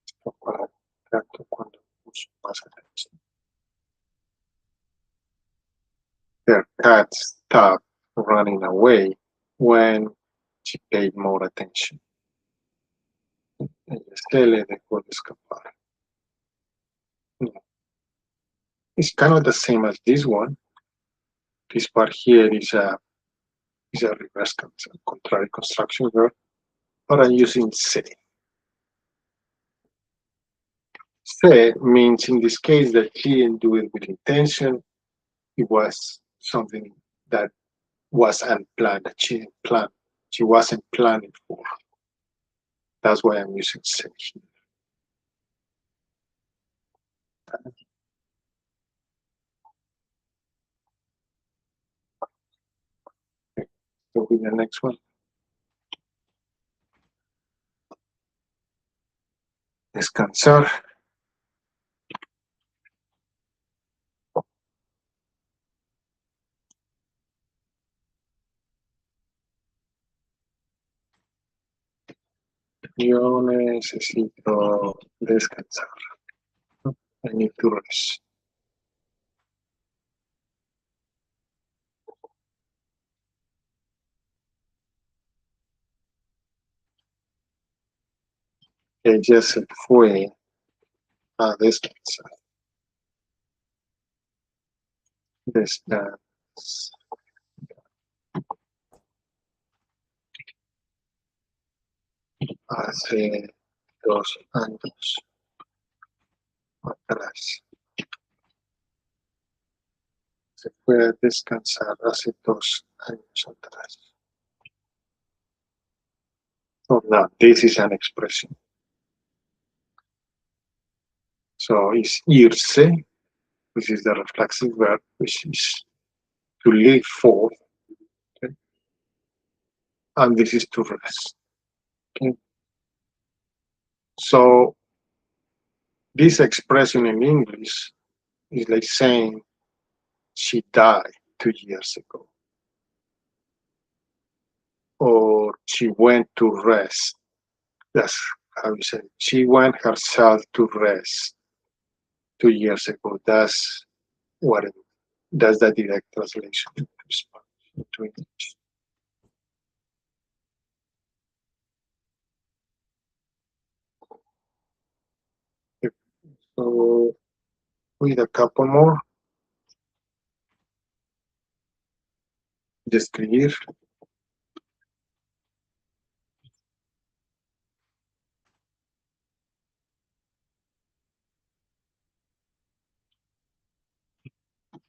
Escapar el gato cuando puso más atención. Their cat stopped running away when she paid more attention. Ella se le dejó de escapar. It's kind of the same as this one. This part here is a reverse contrary construction verb, but I'm using se. Se means in this case that she didn't do it with intention. It was something that was unplanned, that she didn't plan. She wasn't planning for. That's why I'm using se here. So with the next one. Descansar. Yo necesito descansar. I need to rest. Ella se fue a descansar. Descansar hace 2 años atrás. Se fue a descansar hace 2 años atrás. So now this is an expression. So it's irse, which is the reflexive verb, which is to leave for, okay? And this is to rest. Okay? So this expression in English is like saying she died 2 years ago, or she went to rest. That's how you say it. She went herself to rest 2 years ago. That's what it, that's the direct translation into Spanish, into English. So with a couple more, describir.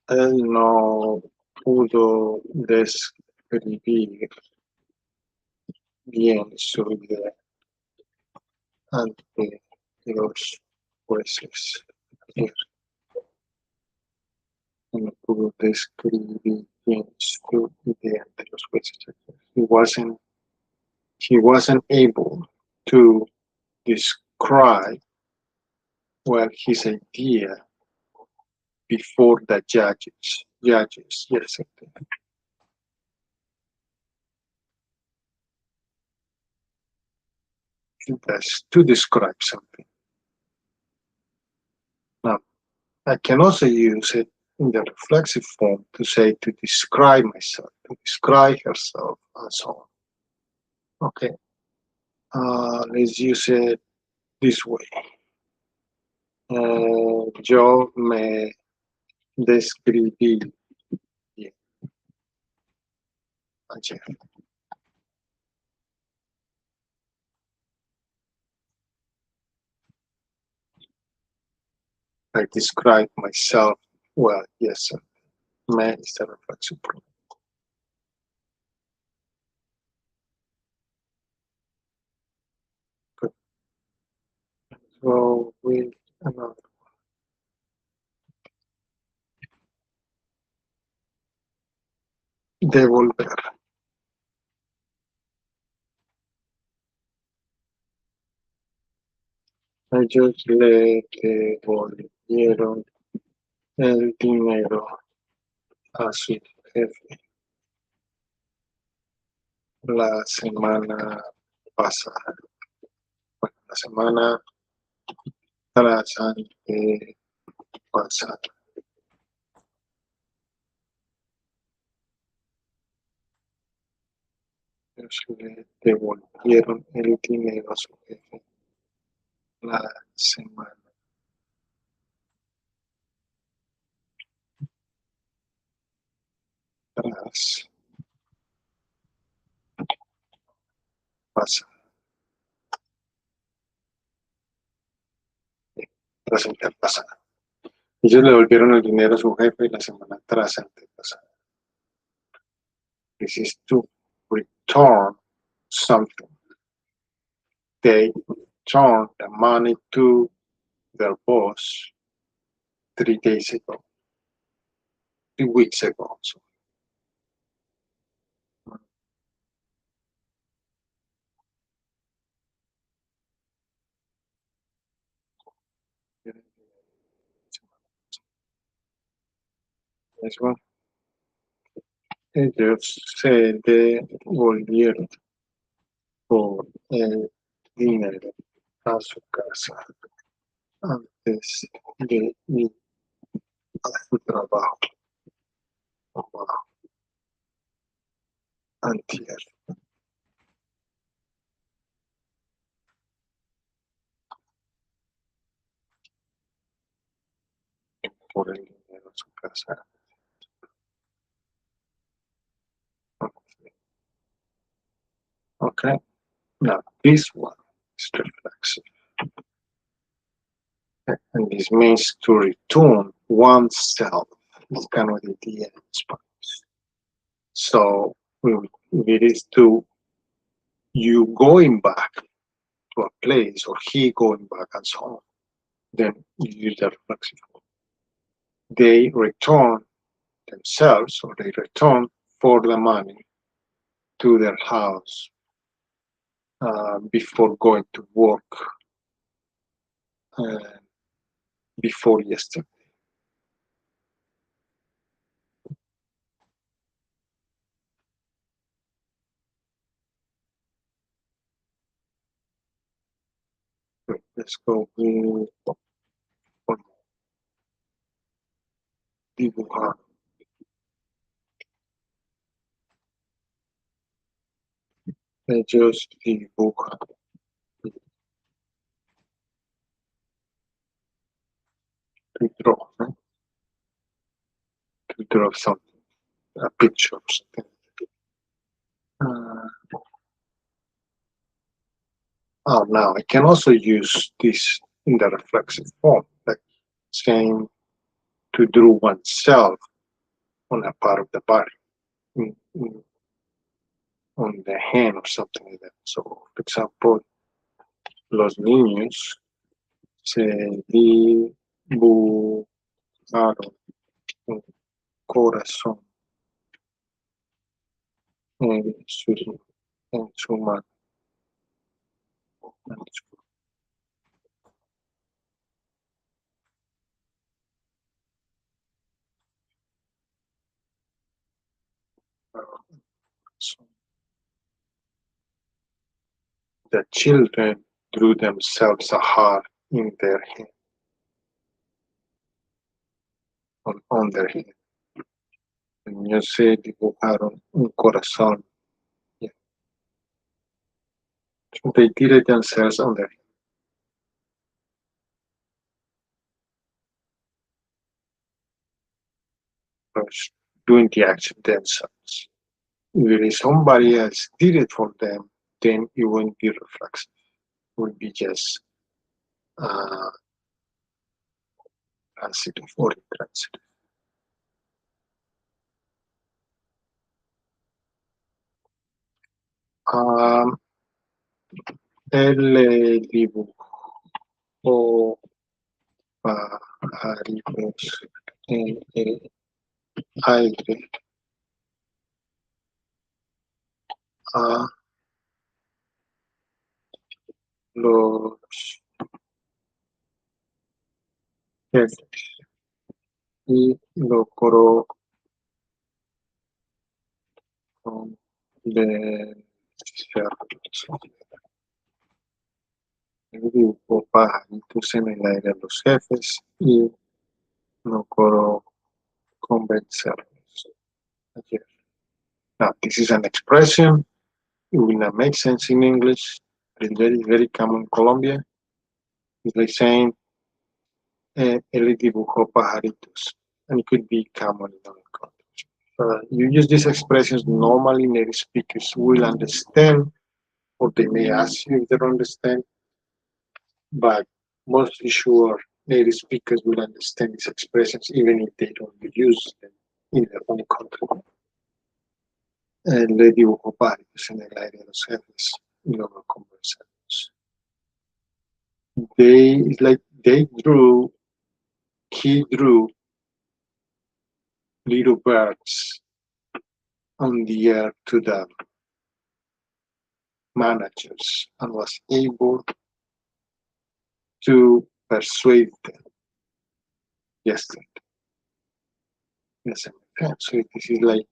Él no pudo describir bien su idea ante los jueces. No pudo describir bien su idea ante los jueces. He wasn't able to describe well his idea before the judges. Judges, yes. That's to describe something. Now, I can also use it in the reflexive form to say to describe myself, to describe herself, and so on. Okay, let's use it this way. Yo me describí bien ayer. I describe myself well, yes, sir. Me is the reflexive form. Good. So with another. Devolver. Ellos le devolvieron el dinero a su jefe la semana pasada. Bueno, la semana tras pasada. Ellos le devolvieron el dinero a su jefe la semana tras pasada. Tras antepasada. Ellos le devolvieron el dinero a su jefe la semana tras antepasada. This is to return something. They returned the money to their boss 3 days ago, 3 weeks ago. So, this one. Ellos se devolvieron por el dinero a su casa antes de ir a su trabajo. Antier. Okay, now this one is reflexive. Okay. And this means to return oneself. It's kind of the idea in Spanish. So it is to you going back to a place or he going back and so on. Then you use the reflexive form. They return themselves or they return for the money to their house before going to work uh, before yesterday. Let's go with dibujar. Ellos dibujan. To draw, no? To draw something, a picture or something. Now I can also use this in the reflexive form, like saying to draw oneself on a part of the body, on the hand or something like that. So, for example, los niños se dibujaron un corazón en su mano. So the children drew themselves a heart in their hand, on their hand. Los niños se dibujaron un corazón. Yeah. So they did it themselves on their hands, doing the action themselves. If somebody else did it for them, then it wouldn't be reflexive. It would be just uh, transitive or intransitive. Um, él dibujó pajaritos en el aire a los jefes y logró convencerlos. Él dibujó pajaritos en el aire a los jefes y logró convencerlos. Ayer. Now, this is an expression. It will not make sense in English. It's very, very common in Colombia. It's like saying, él dibujó pajaritos. And it could be common in other countries. You use these expressions, normally native speakers will understand, or they may ask you if they don't understand, but mostly sure native speakers will understand these expressions even if they don't use them in their own country. Le dibujó pajaritos en el aire a los jefes y logró convencerlos. He drew little birds on the air to the managers and was able to persuade them yesterday. Yes, so this is like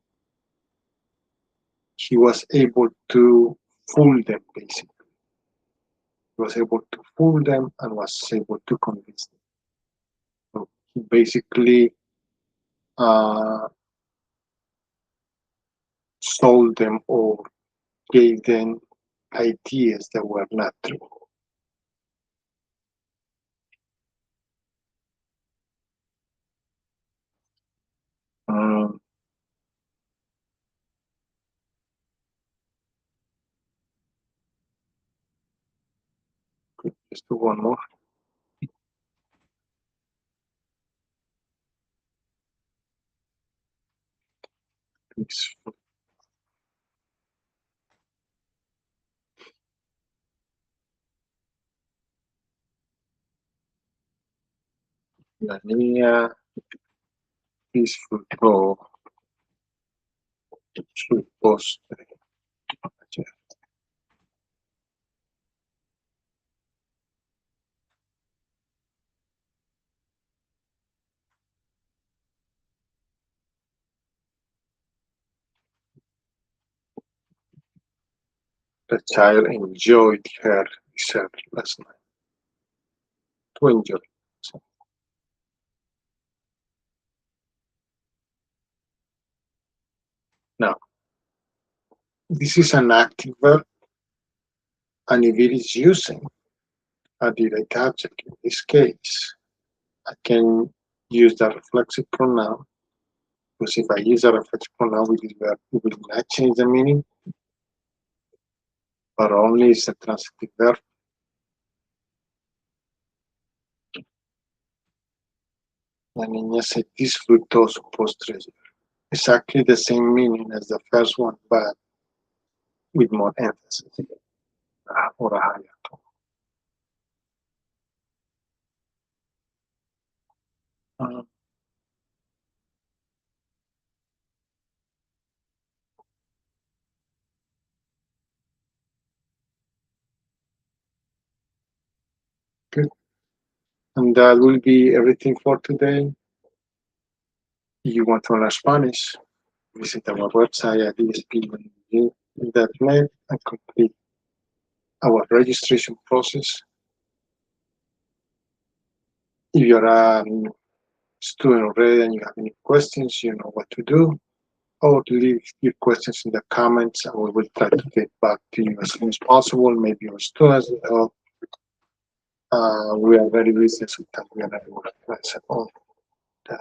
he was able to fool them basically. He was able to fool them and was able to convince them. So he basically sold them or gave them ideas that were not true. Um, Let's do one more. Peaceful. La niña peaceful go sul postre. The child enjoyed her dessert last night. To enjoy. Now, this is an active verb, and if it is using a direct object, in this case, I can use the reflexive pronoun, because if I use a reflexive pronoun with this verb, it will not change the meaning, but only is a transitive verb. La niña se disfrutó su postre. Exactly the same meaning as the first one, but with more emphasis or a higher tone. Good. And that will be everything for today. If you want to learn Spanish, visit our website at espnet and complete our registration process. If you're a student already and you have any questions, you know what to do. Or leave your questions in the comments and we will try to get back to you as soon as possible. Maybe your students will help. We are very busy, so we are not able to answer all the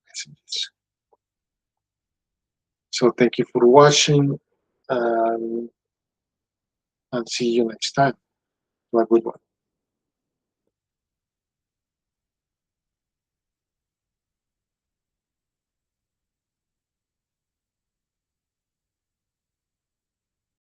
messages. So thank you for watching, and see you next time. Have a good one.